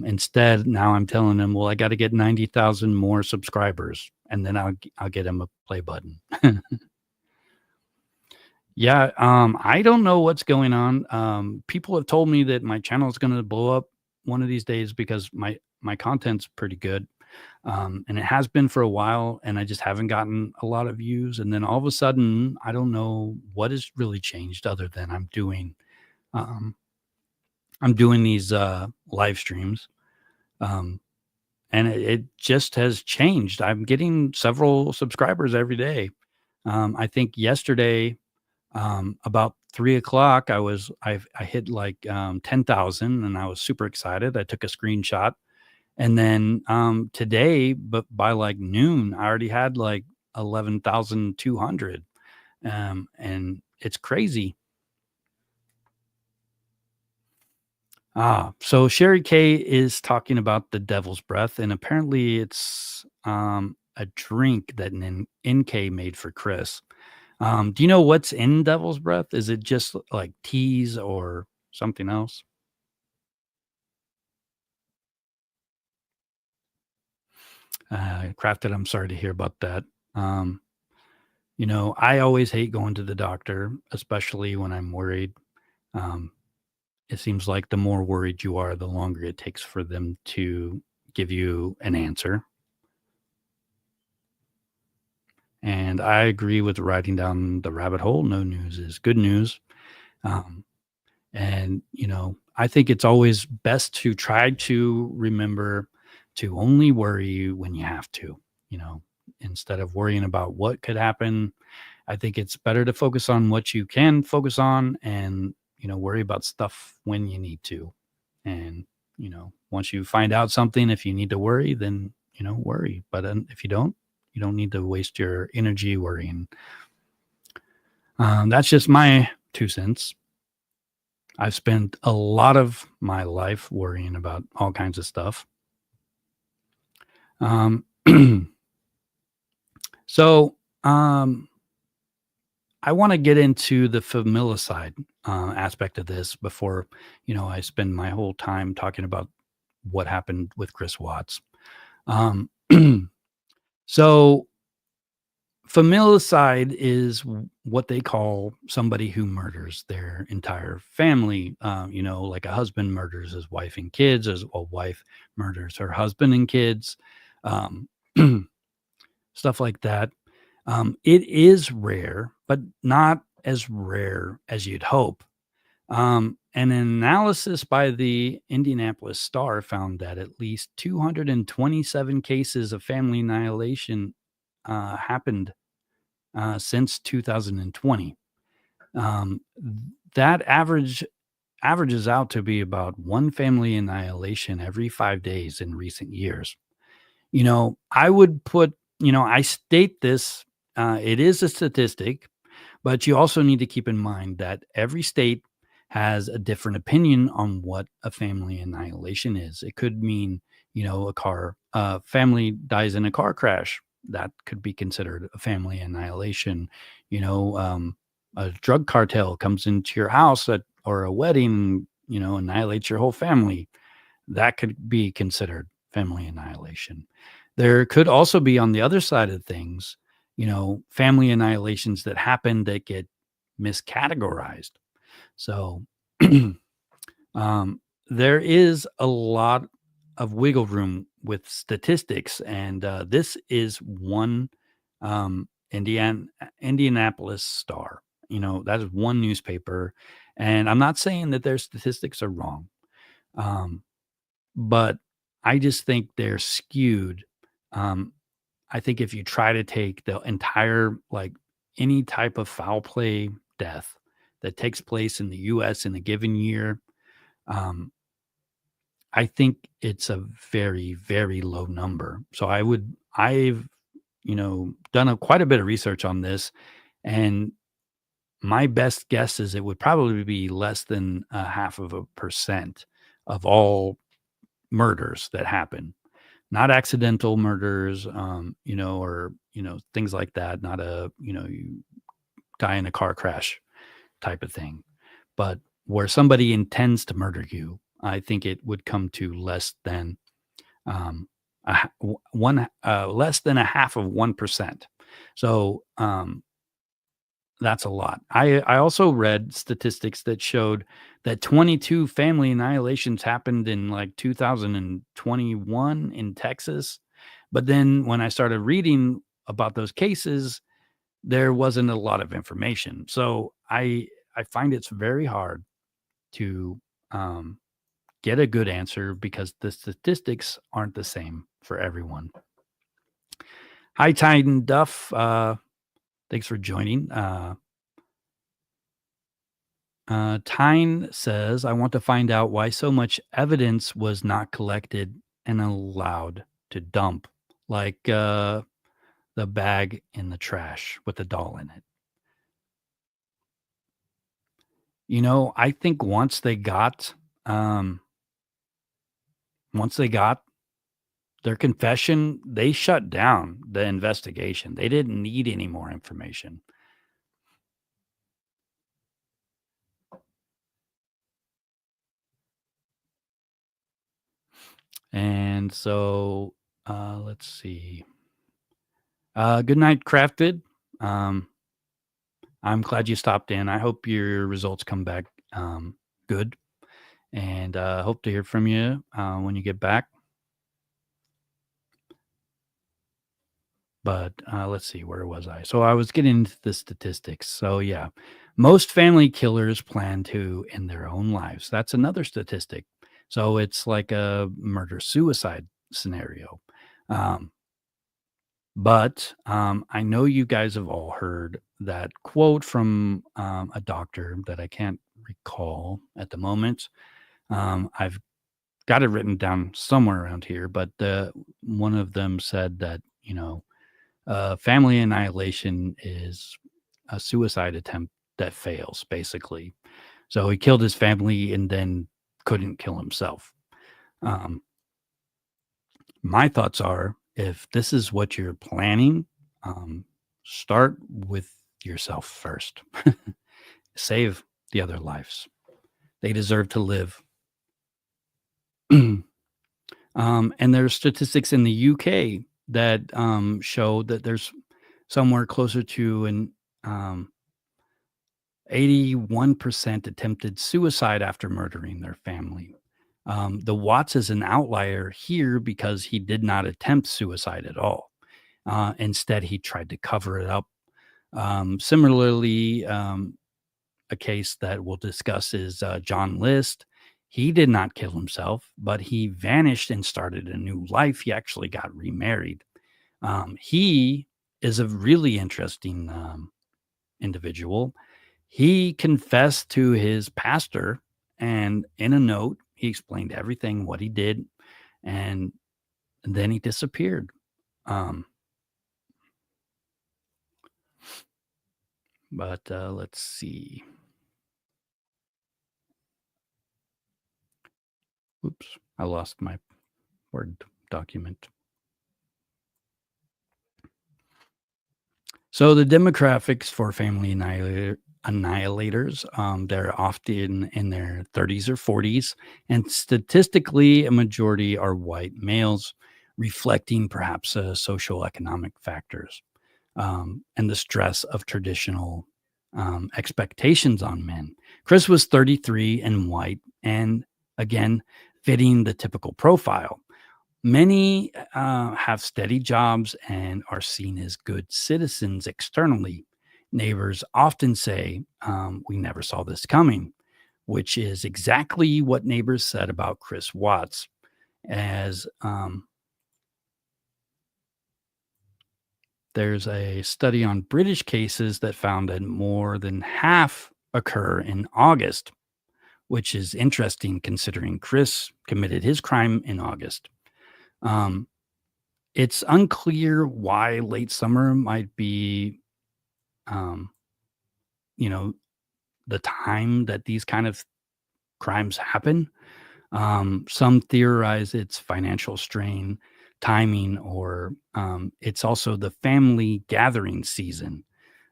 instead, now I'm telling him, "Well, I gotta get 90,000 more subscribers, and then I'll get him a play button." Yeah, I don't know what's going on. People have told me that my channel is gonna blow up one of these days because my content's pretty good. And it has been for a while, and I just haven't gotten a lot of views. And then all of a sudden, I don't know what has really changed other than um, I'm doing these live streams, um, and it just has changed. I'm getting several subscribers every day. I think yesterday, about 3 o'clock, I hit like 10,000, and I was super excited. I took a screenshot. And then, today, but by, like, noon, I already had, like, 11,200, and it's crazy. So Sherry K is talking about the devil's breath, and apparently it's, a drink that NK made for Chris. Do you know what's in devil's breath? Is it just, like, teas or something else? Crafted, I'm sorry to hear about that. Um I always hate going to the doctor, especially when I'm worried. Um, it seems like the more worried you are, the longer it takes for them to give you an answer. And I agree with riding down the rabbit hole. No news is good news. Um, and, I think it's always best to try to remember to only worry when you have to, you know, instead of worrying about what could happen. I think it's better to focus on what you can focus on and, worry about stuff when you need to. And, once you find out something, if you need to worry, then, worry. But if you don't need to waste your energy worrying. That's just my 2 cents. I've spent a lot of my life worrying about all kinds of stuff. Um, so, I want to get into the familicide aspect of this before, I spend my whole time talking about what happened with Chris Watts. Um, so, familicide is what they call somebody who murders their entire family. Like a husband murders his wife and kids, as a wife murders her husband and kids, um, stuff like that. It is rare, but not as rare as you'd hope. An analysis by the Indianapolis Star found that at least 227 cases of family annihilation happened since 2020. That averages out to be about one family annihilation every 5 days in recent years. I would put, I state this, it is a statistic, but you also need to keep in mind that every state has a different opinion on what a family annihilation is. It could mean, family dies in a car crash. That could be considered a family annihilation. A drug cartel comes into your house or a wedding, annihilates your whole family. That could be considered family annihilation. There could also be on the other side of things, family annihilations that happen that get miscategorized. So there is a lot of wiggle room with statistics, and this is one Indianapolis Star. That is one newspaper, And I'm not saying that their statistics are wrong, um, but I just think they're skewed. Um, I think if you try to take the entire, like any type of foul play death that takes place in the US in a given year, um, I think it's a very, very low number. So I've, done quite a bit of research on this, and my best guess is it would probably be less than a half of a percent of all murders that happen. Not accidental murders, or, things like that. Not you die in a car crash type of thing. But where somebody intends to murder you, I think it would come to less than um, less than a half of 1%. So that's a lot. I also read statistics that showed that 22 family annihilations happened in like 2021 in Texas. But then when I started reading about those cases, there wasn't a lot of information. So I find it's very hard to um, get a good answer because the statistics aren't the same for everyone. Hi, Titan Duff. Thanks for joining. Tyne says, I want to find out why so much evidence was not collected and allowed to dump, like the bag in the trash with the doll in it. I think once they got their confession, they shut down the investigation. They didn't need any more information. And so, let's see. Good night, Crafted. Um, I'm glad you stopped in. I hope your results come back good, and hope to hear from you when you get back. But let's see, where was I? So I was getting into the statistics. So yeah, most family killers plan to end their own lives. That's another statistic. So it's like a murder suicide scenario. Um, but I know you guys have all heard that quote from a doctor that I can't recall at the moment. I've got it written down somewhere around here, but one of them said that, family annihilation is a suicide attempt that fails, basically. So he killed his family and then couldn't kill himself. Um, my thoughts are, if this is what you're planning, um, start with yourself first. Save the other lives. They deserve to live. And there's statistics in the UK that show that there's somewhere closer to an 81% attempted suicide after murdering their family. The Watts is an outlier here because he did not attempt suicide at all. Instead, he tried to cover it up. Similarly, a case that we'll discuss is John List. He did not kill himself, but he vanished and started a new life. He actually got remarried. He is a really interesting individual. He confessed to his pastor, and in a note, he explained everything, what he did, and then he disappeared. Um, but let's see. Oops, I lost my Word document. So the demographics for family annihilators, they're often in their 30s or 40s, and statistically, a majority are white males, reflecting perhaps social economic factors and the stress of traditional expectations on men. Chris was 33 and white, and again, fitting the typical profile. Many have steady jobs and are seen as good citizens externally. Neighbors often say, we never saw this coming. which is exactly what neighbors said about Chris Watts. As There's a study on British cases that found that more than half occur in August, which is interesting considering Chris committed his crime in August. Um, it's unclear why late summer might be, um, you know, the time that these kind of crimes happen. Some theorize it's financial strain, timing, or it's also the family gathering season.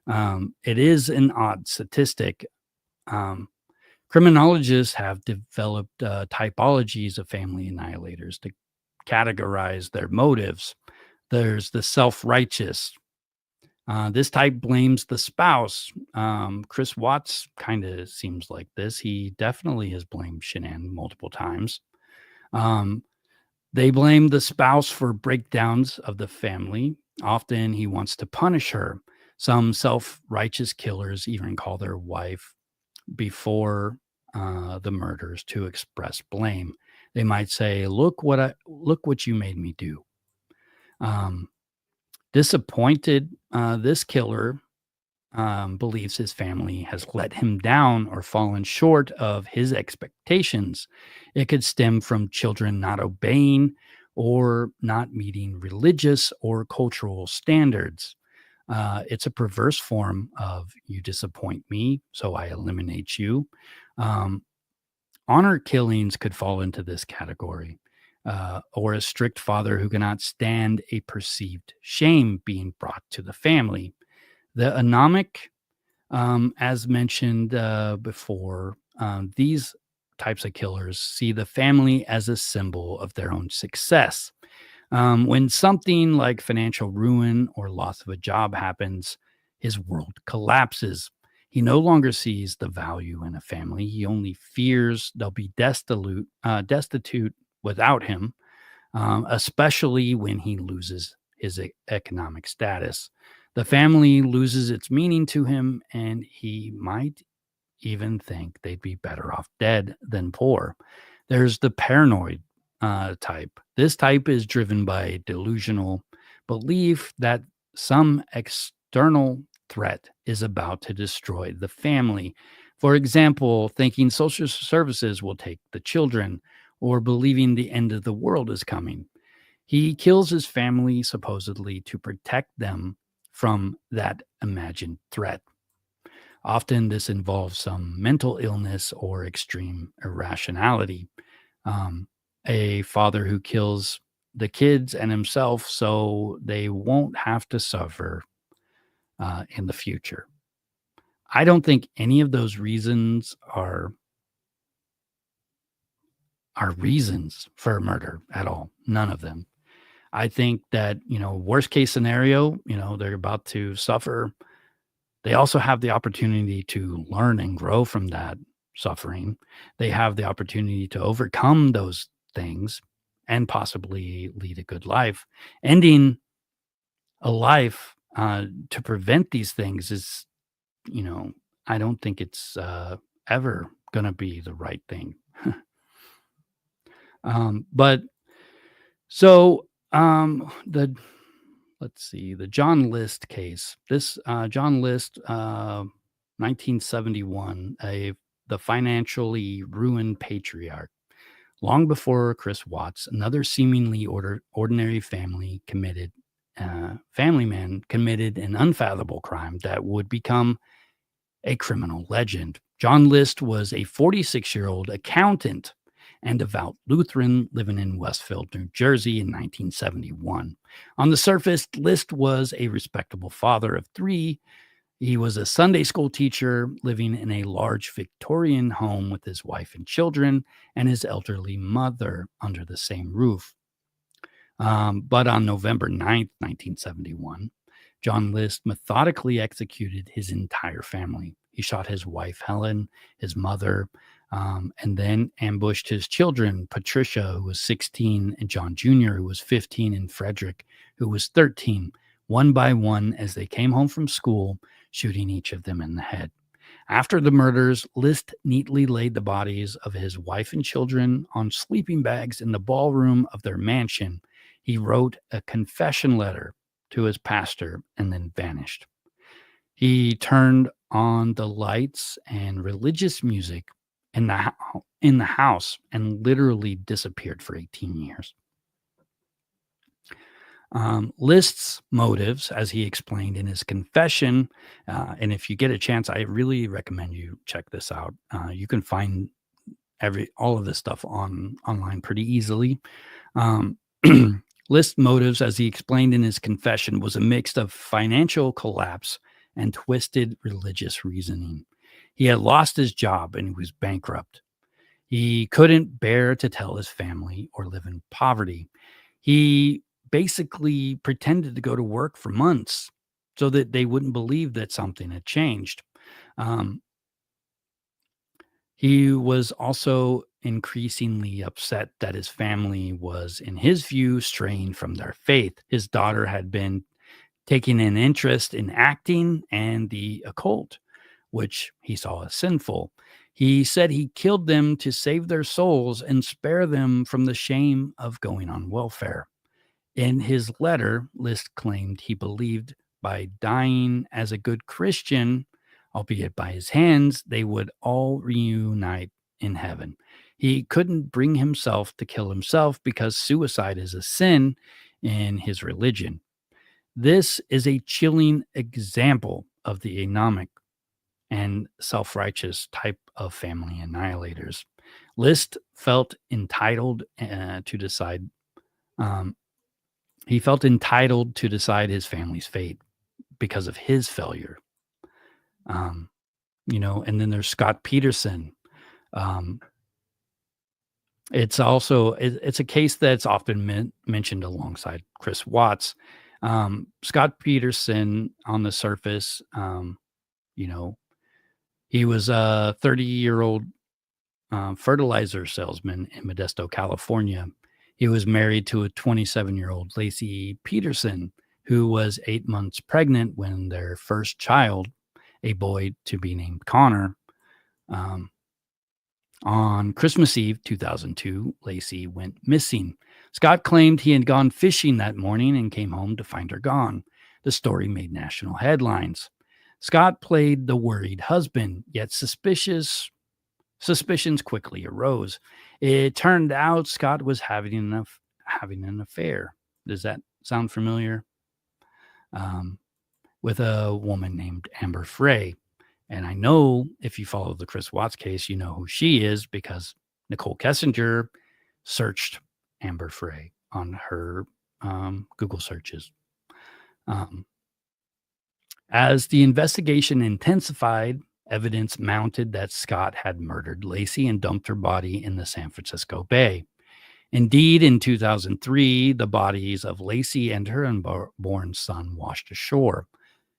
It is an odd statistic. Um, Criminologists have developed typologies of family annihilators to categorize their motives. There's the self righteous. This type blames the spouse. Chris Watts kind of seems like this. He definitely has blamed Shanann multiple times. Um, they blame the spouse for breakdowns of the family. Often he wants to punish her. Some self righteous killers even call their wife before the murders to express blame. They might say, look what you made me do." Um, Disappointed, this killer believes his family has let him down or fallen short of his expectations. It could stem from children not obeying or not meeting religious or cultural standards. It's a perverse form of "you disappoint me, so I eliminate you." Um, Honor killings could fall into this category, or a strict father who cannot stand a perceived shame being brought to the family. The anomic, as mentioned before, these types of killers see the family as a symbol of their own success. When something like financial ruin or loss of a job happens, his world collapses. He no longer sees the value in a family. He only fears they'll be destitute without him, especially when he loses his economic status. The family loses its meaning to him, and he might even think they'd be better off dead than poor. There's the paranoid type. This type is driven by delusional belief that some external threat is about to destroy the family. For example, thinking social services will take the children or believing the end of the world is coming. He kills his family supposedly to protect them from that imagined threat. Often, this involves some mental illness or extreme irrationality. Um, a father who kills the kids and himself so they won't have to suffer in the future. I don't think any of those reasons are reasons for murder at all. None of them. I think that, worst case scenario, they're about to suffer. They also have the opportunity to learn and grow from that suffering. They have the opportunity to overcome those things and possibly lead a good life. Ending a life to prevent these things is, you know, I don't think it's ever going to be the right thing. But so the let's see, the John List case. This John List, 1971, the financially ruined patriarch. Long before Chris Watts, another seemingly ordinary family man committed an unfathomable crime that would become a criminal legend. John List was a 46-year-old accountant and devout Lutheran living in Westfield, New Jersey in 1971. On the surface, List was a respectable father of three. He was a Sunday school teacher living in a large Victorian home with his wife and children and his elderly mother under the same roof. But on November 9th, 1971, John List methodically executed his entire family. He shot his wife, Helen, his mother, and then ambushed his children, Patricia, who was 16, and John Jr., who was 15, and Frederick, who was 13, one by one as they came home from school, shooting each of them in the head. After the murders, List neatly laid the bodies of his wife and children on sleeping bags in the ballroom of their mansion. He wrote a confession letter to his pastor and then vanished. He turned on the lights and religious music in the house and literally disappeared for 18 years. Lists motives, as he explained in his confession. And if you get a chance, I really recommend you check this out. You can find all of this stuff online pretty easily. Um, List motives, as he explained in his confession, was a mix of financial collapse and twisted religious reasoning. He had lost his job and he was bankrupt. He couldn't bear to tell his family or live in poverty. He basically pretended to go to work for months so that they wouldn't believe that something had changed. Um, he was also increasingly upset that his family was, in his view, straying from their faith. His daughter had been taking an interest in acting and the occult, which he saw as sinful. He said he killed them to save their souls and spare them from the shame of going on welfare. In his letter, List claimed he believed by dying as a good Christian, albeit by his hands, they would all reunite in heaven. He couldn't bring himself to kill himself because suicide is a sin in his religion. This is a chilling example of the anomic and self righteous type of family annihilators. List felt entitled to decide. Um, he felt entitled to decide his family's fate because of his failure. Um, and then there's Scott Peterson. Um, it's a case that's often mentioned alongside Chris Watts. Scott Peterson, on the surface, you know, he was a 30-year-old fertilizer salesman in Modesto, California. He was married to a 27-year-old Laci Peterson, who was 8 months pregnant when their first child, a boy to be named Connor. Um, on Christmas Eve 2002, Laci went missing. Scott claimed he had gone fishing that morning and came home to find her gone. The story made national headlines. Scott played the worried husband, yet suspicions quickly arose. It turned out Scott was having an affair. Does that sound familiar? Um, with a woman named Amber Frey. And I know if you follow the Chris Watts case, you know who she is because Nichol Kessinger searched Amber Frey on her Google searches. Um, as the investigation intensified, evidence mounted that Scott had murdered Laci and dumped her body in the San Francisco Bay. Indeed, in 2003, the bodies of Laci and her unborn son washed ashore,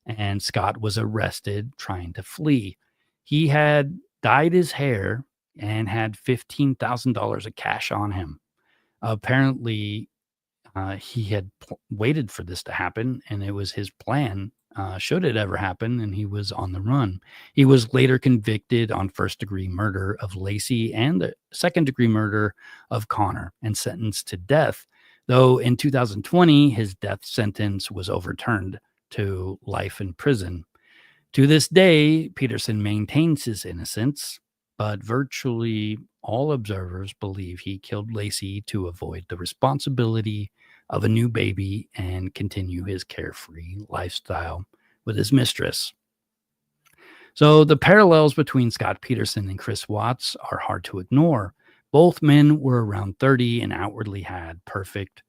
and Scott was arrested trying to flee. He had dyed his hair and had $15,000 of cash on him. Apparently, he had waited for this to happen, and it was his plan. Should it ever happen, and he was on the run. He was later convicted on first-degree murder of Laci and the second-degree murder of Connor and sentenced to death, though in 2020, his death sentence was overturned to life in prison. To this day, Peterson maintains his innocence, but virtually all observers believe he killed Laci to avoid the responsibility of a new baby and continue his carefree lifestyle with his mistress. So the parallels between Scott Peterson and Chris Watts are hard to ignore. Both men were around 30 and outwardly had perfect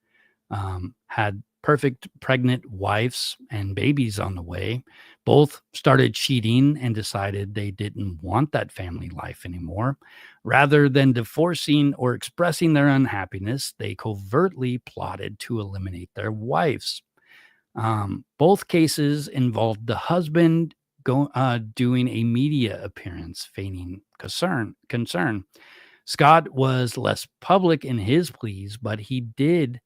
pregnant wives and babies on the way. Both started cheating and decided they didn't want that family life anymore. Rather than divorcing or expressing their unhappiness, they covertly plotted to eliminate their wives. Both cases involved the husband doing a media appearance, feigning concern. Scott was less public in his pleas, but he did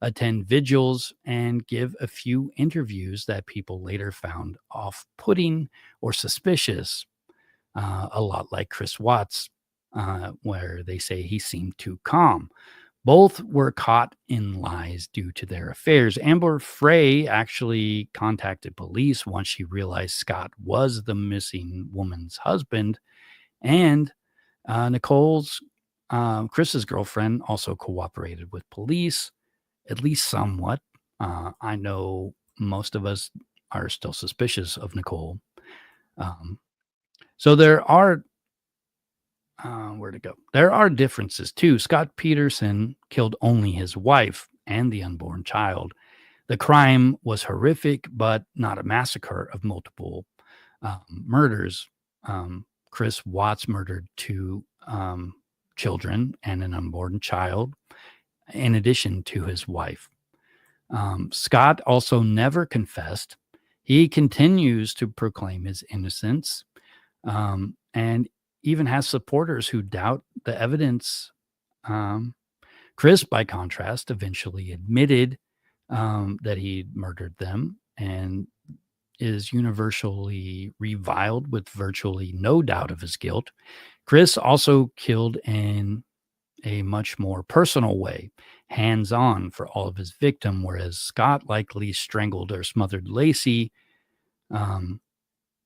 attend vigils and give a few interviews that people later found off-putting or suspicious. a lot like Chris Watts, where they say he seemed too calm. Both were caught in lies due to their affairs. Amber Frey actually contacted police once she realized Scott was the missing woman's husband, and Chris's girlfriend also cooperated with police, at least somewhat. I know most of us are still suspicious of Nicole. Um, so there are where to go. There are differences too. Scott Peterson killed only his wife and the unborn child. The crime was horrific, but not a massacre of multiple murders. Chris Watts murdered two children and an unborn child, in addition to his wife. Scott also never confessed. He continues to proclaim his innocence, and even has supporters who doubt the evidence. Um, Chris, by contrast, eventually admitted that he murdered them and is universally reviled with virtually no doubt of his guilt. Chris also killed in a much more personal way, hands on for all of his victim, whereas Scott likely strangled or smothered Laci. Um,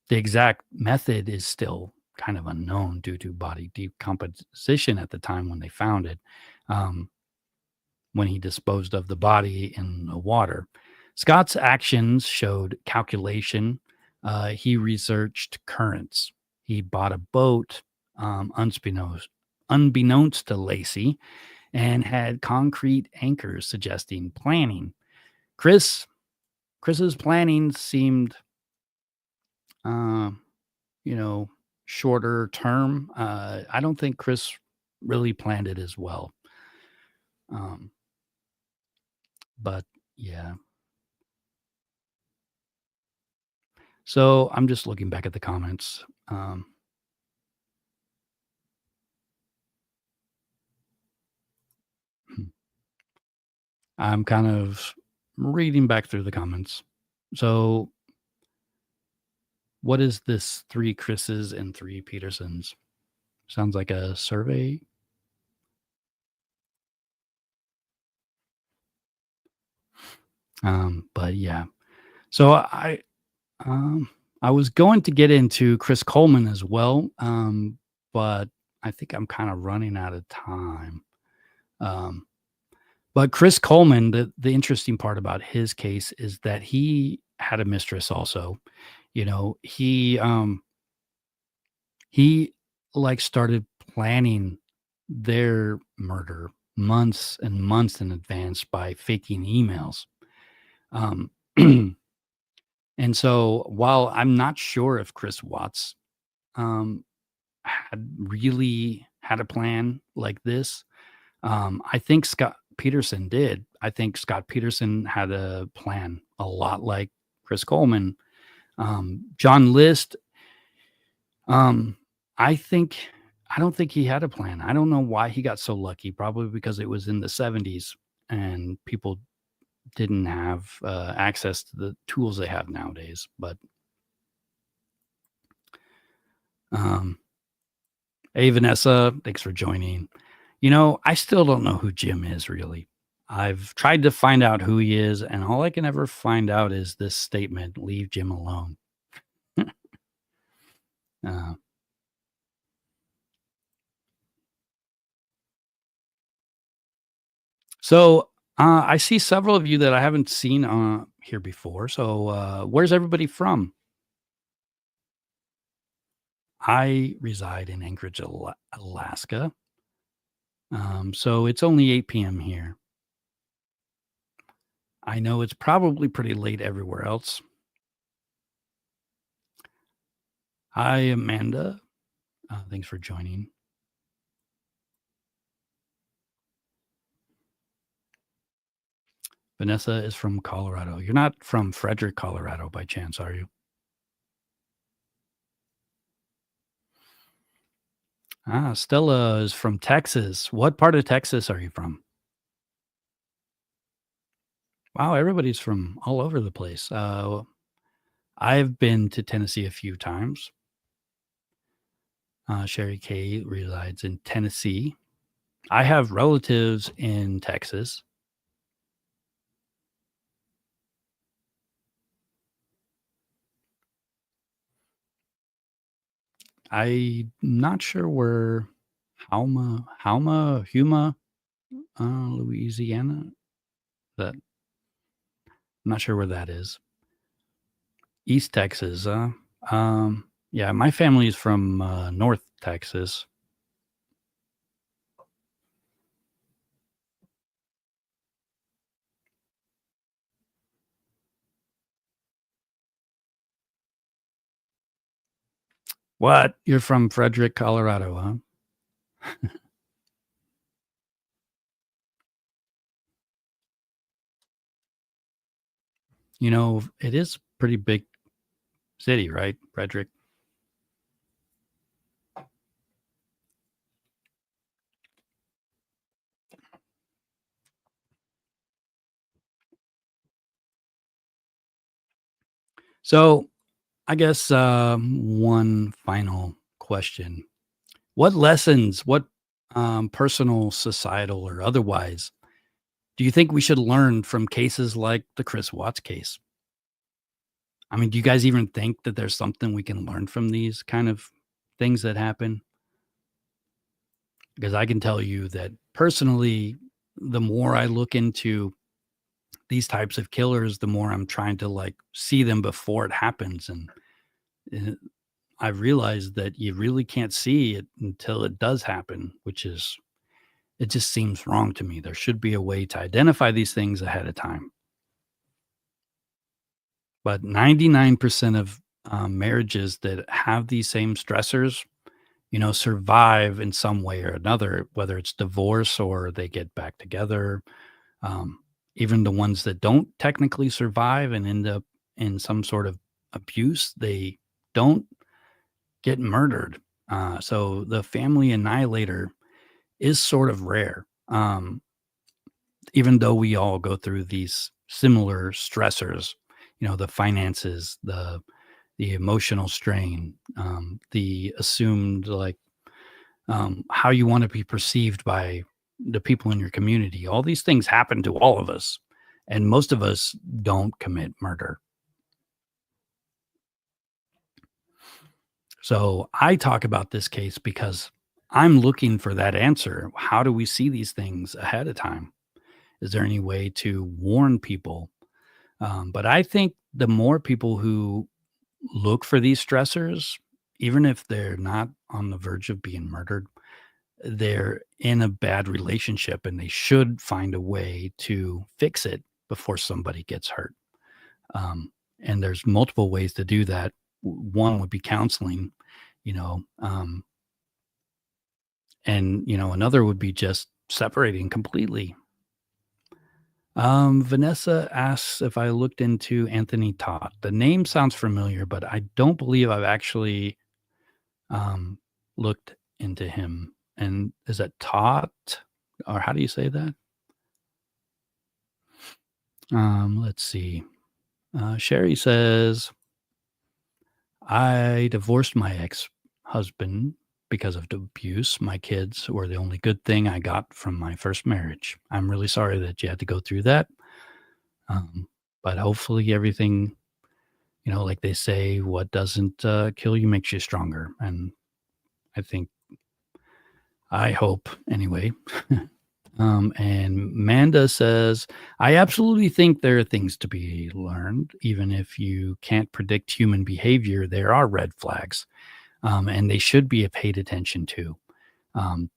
the exact method is still kind of unknown due to body decomposition at the time when they found it, when he disposed of the body in the water. Scott's actions showed calculation. He researched currents. He bought a boat, unbeknownst to Laci, and had concrete anchors suggesting planning. Chris Chris's planning seemed, uh, you know, shorter term. I don't think Chris really planned it as well. Um, but yeah. So I'm just looking back at the comments. Hmm, I'm kind of reading back through the comments. So, what is this three Chris's and three Petersons? Sounds like a survey. But yeah. So um, I was going to get into Chris Coleman as well, but I think I'm kind of running out of time. Um, but Chris Coleman, the interesting part about his case is that he had a mistress also. You know, he like started planning their murder months and months in advance by faking emails. Um, and so while I'm not sure if Chris Watts um, had really had a plan like this, I think Scott Peterson did. I think Scott Peterson had a plan a lot like Chris Coleman. John List, um, I think I don't think he had a plan. I don't know why he got so lucky. Probably because it was in the 70s and people didn't have access to the tools they have nowadays. But um, hey, Vanessa, thanks for joining. You know, I still don't know who Jim is really. I've tried to find out who he is, and all I can ever find out is this statement: "Leave Jim alone." uh, so I see several of you that I haven't seen here before. So where's everybody from? I reside in Anchorage, Alaska. So it's only 8 p.m. here. I know it's probably pretty late everywhere else. Hi, Amanda. Thanks for joining. Vanessa is from Colorado. You're not from Frederick, Colorado by chance, are you? Stella is from Texas. What part of Texas are you from? Wow, everybody's from all over the place. I've been to Tennessee a few times. Sherry K resides in Tennessee. I have relatives in Texas. I'm not sure where Huma, Louisiana. That I'm not sure where that is. East Texas. Yeah, my family is from North Texas. What? You're from Frederick, Colorado, huh? It is pretty big city, right, Frederick? So I guess one final question: what personal, societal, or otherwise, do you think we should learn from cases like the Chris Watts case? I mean, do you guys even think that there's something we can learn from these kind of things that happen? Because I can tell you that personally, the more I look into these types of killers, the more I'm trying to like see them before it happens. And uh, I realized that you really can't see it until it does happen, it just seems wrong to me. There should be a way to identify these things ahead of time. But 99% of marriages that have these same stressors, survive in some way or another, whether it's divorce or they get back together. Um, Even the ones that don't technically survive and end up in some sort of abuse, they don't get murdered. So the family annihilator is sort of rare. Even though we all go through these similar stressors, the finances, the emotional strain, the assumed like how you want to be perceived by the people in your community. All these things happen to all of us, and most of us don't commit murder. So I talk about this case because I'm looking for that answer. How do we see these things ahead of time? Is there any way to warn people? But I think the more people who look for these stressors, even if they're not on the verge of being murdered, they're in a bad relationship and they should find a way to fix it before somebody gets hurt. And there's multiple ways to do that. One would be counseling, you know, um, and another would be just separating completely. Vanessa asks if I looked into Anthony Todd. The name sounds familiar, but I don't believe I've actually um, looked into him. And is that Todd, or how do you say that? Let's see. Sherry says, I divorced my ex husband because of the abuse. My kids were the only good thing I got from my first marriage. I'm really sorry that you had to go through that. Um, but hopefully, everything, like they say, what doesn't kill you makes you stronger. And I think, I hope anyway. And Manda says, I absolutely think there are things to be learned. Even if you can't predict human behavior, there are red flags, and they should be paid attention to. Um,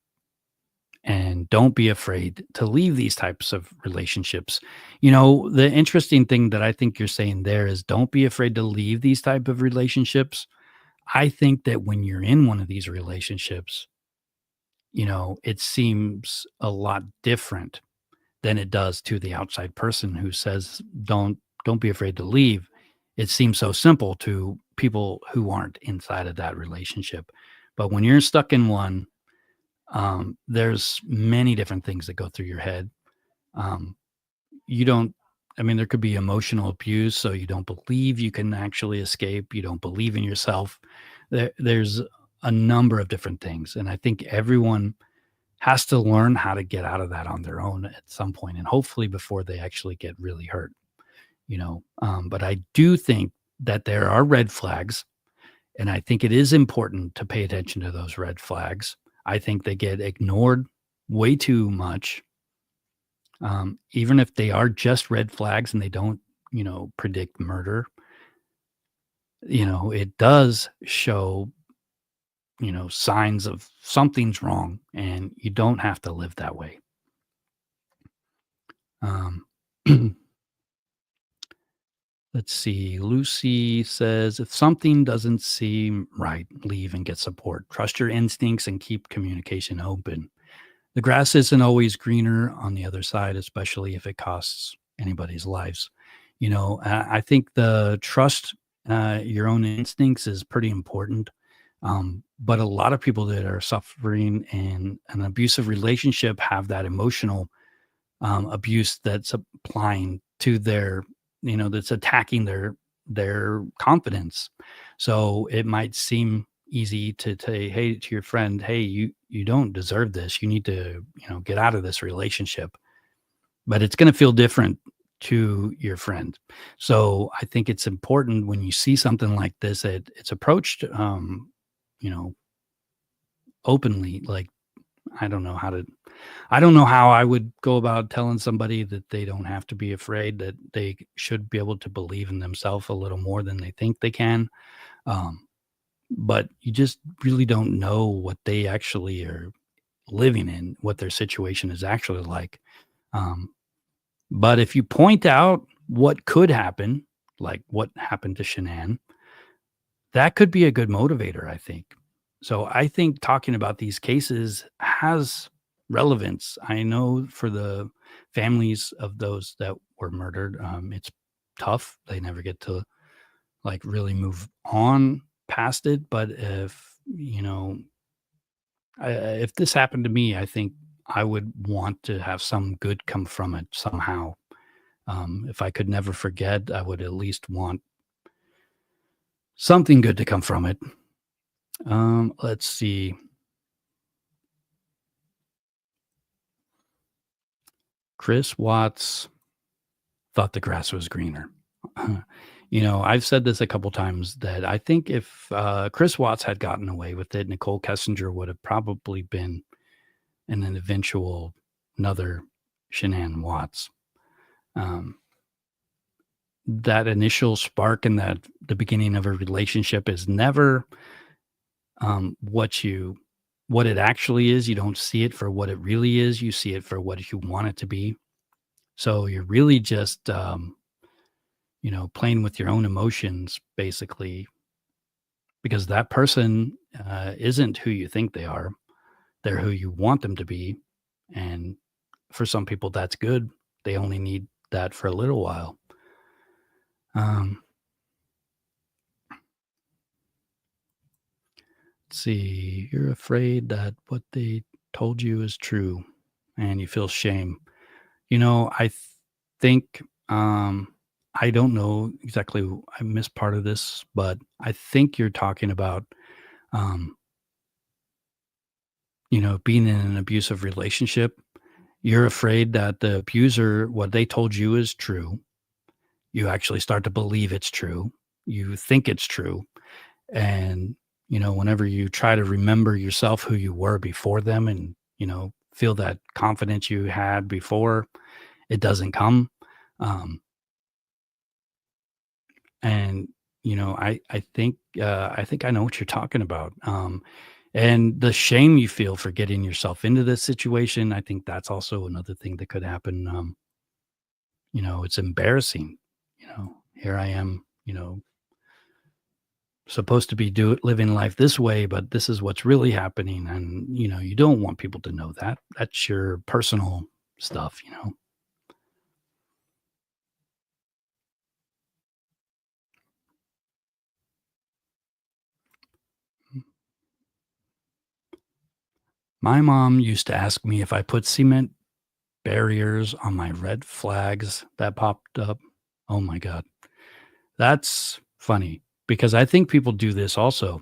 and don't be afraid to leave these types of relationships. The interesting thing that I think you're saying there is don't be afraid to leave these type of relationships. I think that when you're in one of these relationships, it seems a lot different than it does to the outside person who says, don't be afraid to leave. It seems so simple to people who aren't inside of that relationship. But when you're stuck in one, there's many different things that go through your head. Um, you don't, I mean, there could be emotional abuse, so you don't believe you can actually escape. You don't believe in yourself. There's a number of different things. And I think everyone has to learn how to get out of that on their own at some point, and hopefully before they actually get really hurt, But I do think that there are red flags, and I think it is important to pay attention to those red flags. I think they get ignored way too much, even if they are just red flags and they don't, predict murder. It does show, signs of something's wrong, and you don't have to live that way. Um, let's see. Lucy says, if something doesn't seem right, leave and get support. Trust your instincts and keep communication open. The grass isn't always greener on the other side, especially if it costs anybody's lives. I think the trust your own instincts is pretty important. But a lot of people that are suffering in an abusive relationship have that emotional abuse that's applying to their, that's attacking their confidence. So it might seem easy to say, hey, to your friend, hey, you don't deserve this. You need to, get out of this relationship. But it's going to feel different to your friend. So I think it's important when you see something like this that it's approached, you know, openly. Like, I don't know how to I don't know how I would go about telling somebody that they don't have to be afraid, that they should be able to believe in themselves a little more than they think they can. Um, but you just really don't know what they actually are living in, what their situation is actually like. Um, but if you point out what could happen, like what happened to Shanann, that could be a good motivator, I think. So I think talking about these cases has relevance. I know for the families of those that were murdered, it's tough. They never get to like really move on past it. But if this happened to me, I think I would want to have some good come from it somehow. If I could never forget, I would at least want something good to come from it. Let's see. Chris Watts thought the grass was greener. I've said this a couple times that I think if Chris Watts had gotten away with it, Nichol Kessinger would have probably been an eventual another Shanann Watts. That initial spark in the beginning of a relationship is never what it actually is. You don't see it for what it really is. You see it for what you want it to be. So you're really just playing with your own emotions, basically, because that person isn't who you think they are. They're who you want them to be. And for some people, that's good. They only need that for a little while. Let's see. You're afraid that what they told you is true and you feel shame. I think, I don't know exactly, I missed part of this, but I think you're talking about, um, being in an abusive relationship. You're afraid that the abuser, what they told you is true. You actually start to believe it's true. You think it's true. And, whenever you try to remember yourself, who you were before them and, feel that confidence you had before, it doesn't come. Um, and, I think I know what you're talking about. And the shame you feel for getting yourself into this situation, I think that's also another thing that could happen. It's embarrassing. Here I am, supposed to be living life this way, but this is what's really happening. And, you don't want people to know that. That's your personal stuff. My mom used to ask me if I put cement barriers on my red flags that popped up. Oh my God. That's funny because I think people do this also.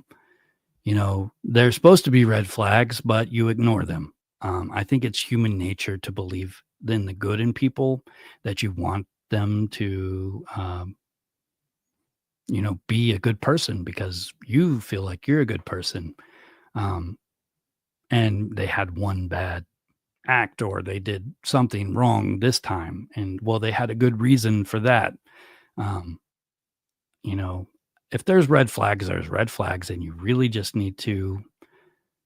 They're supposed to be red flags, but you ignore them. I think it's human nature to believe in the good in people, that you want them to, be a good person because you feel like you're a good person. Um, and they had one bad act or they did something wrong this time. And well, they had a good reason for that. Um, you know, if there's red flags, there's red flags, and you really just need to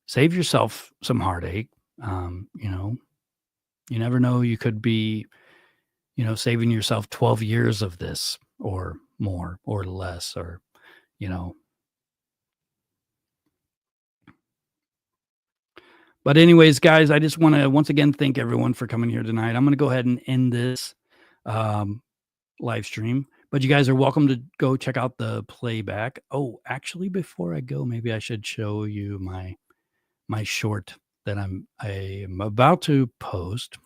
save yourself some heartache. You never know. You could be, saving yourself 12 years of this or more or less, or, you know. But anyways, guys, I just want to once again thank everyone for coming here tonight. I'm going to go ahead and end this um, live stream, but you guys are welcome to go check out the playback. Oh, actually, before I go, maybe I should show you my short that I am about to post.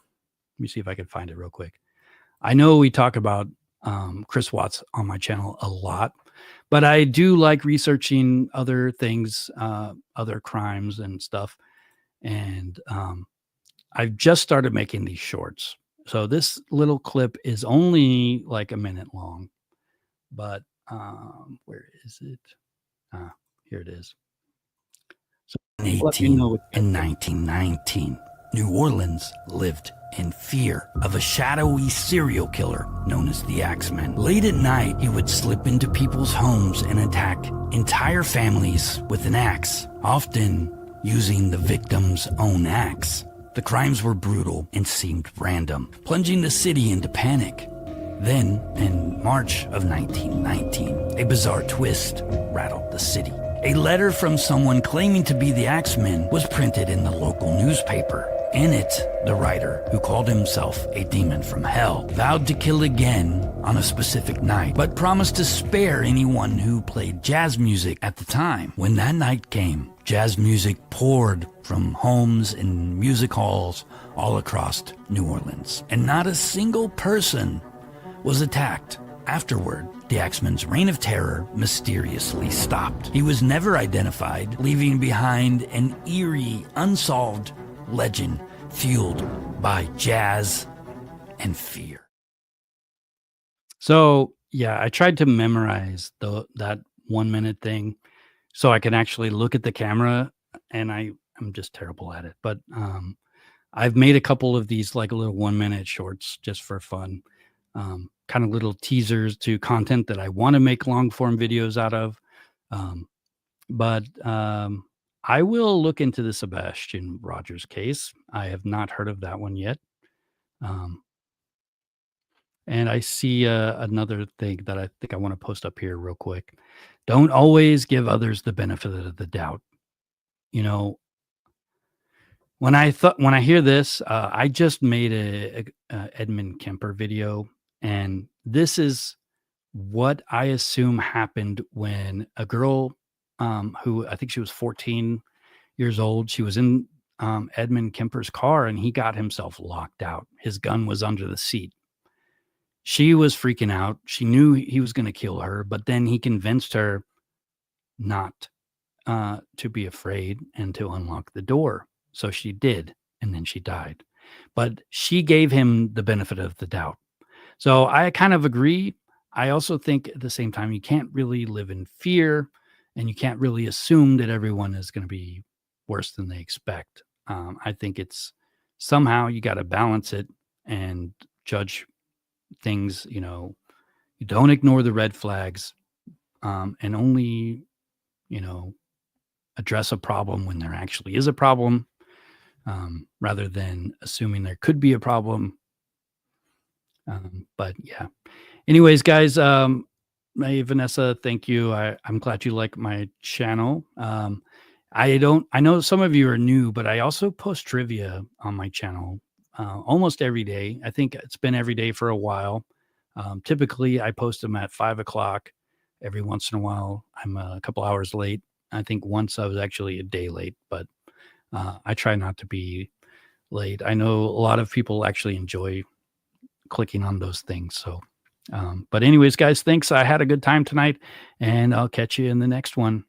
Let me see if I can find it real quick. I know we talk about Chris Watts on my channel a lot, but I do like researching other things, other crimes and stuff. And I've just started making these shorts. So this little clip is only like a minute long, but where is it? Here it is. So let me know in 1919, New Orleans lived in fear of a shadowy serial killer known as the Axeman. Late at night, he would slip into people's homes and attack entire families with an axe, often using the victim's own axe. The crimes were brutal and seemed random, plunging the city into panic. Then, in March of 1919, a bizarre twist rattled the city. A letter from someone claiming to be the Axeman was printed in the local newspaper. In it, the writer, who called himself a demon from hell, vowed to kill again on a specific night, but promised to spare anyone who played jazz music at the time. When that night came, jazz music poured from homes and music halls all across New Orleans, and not a single person was attacked. Afterward, the Axeman's reign of terror mysteriously stopped. He was never identified, leaving behind an eerie, unsolved legend fueled by jazz and fear. So, yeah, I tried to memorize that 1 minute thing so I can actually look at the camera, and I'm just terrible at it. But I've made a couple of these like little 1 minute shorts just for fun, kind of little teasers to content that I want to make long form videos out of. But I will look into the Sebastian Rogers case. I have not heard of that one yet. And I see another thing that I think I want to post up here real quick. Don't always give others the benefit of the doubt. When I hear this, I just made a Edmund Kemper video, and this is what I assume happened when a girl, who I think she was 14 years old, she was in Edmund Kemper's car, and he got himself locked out. His gun was under the seat. She was freaking out. She knew he was going to kill her, but then he convinced her not to be afraid and to unlock the door. So she did, and then she died. But she gave him the benefit of the doubt. So I kind of agree. I also think at the same time, you can't really live in fear, and you can't really assume that everyone is going to be worse than they expect. I think it's somehow you got to balance it and judge things. You don't ignore the red flags, and only, address a problem when there actually is a problem, rather than assuming there could be a problem. But yeah. Anyways, guys, hey, Vanessa, thank you. I'm glad you like my channel. I know some of you are new, but I also post trivia on my channel almost every day. I think it's been every day for a while. Typically, I post them at 5 o'clock. Every once in a while, I'm a couple hours late. I think once I was actually a day late, but I try not to be late. I know a lot of people actually enjoy clicking on those things. So, but anyways, guys, thanks. I had a good time tonight, and I'll catch you in the next one.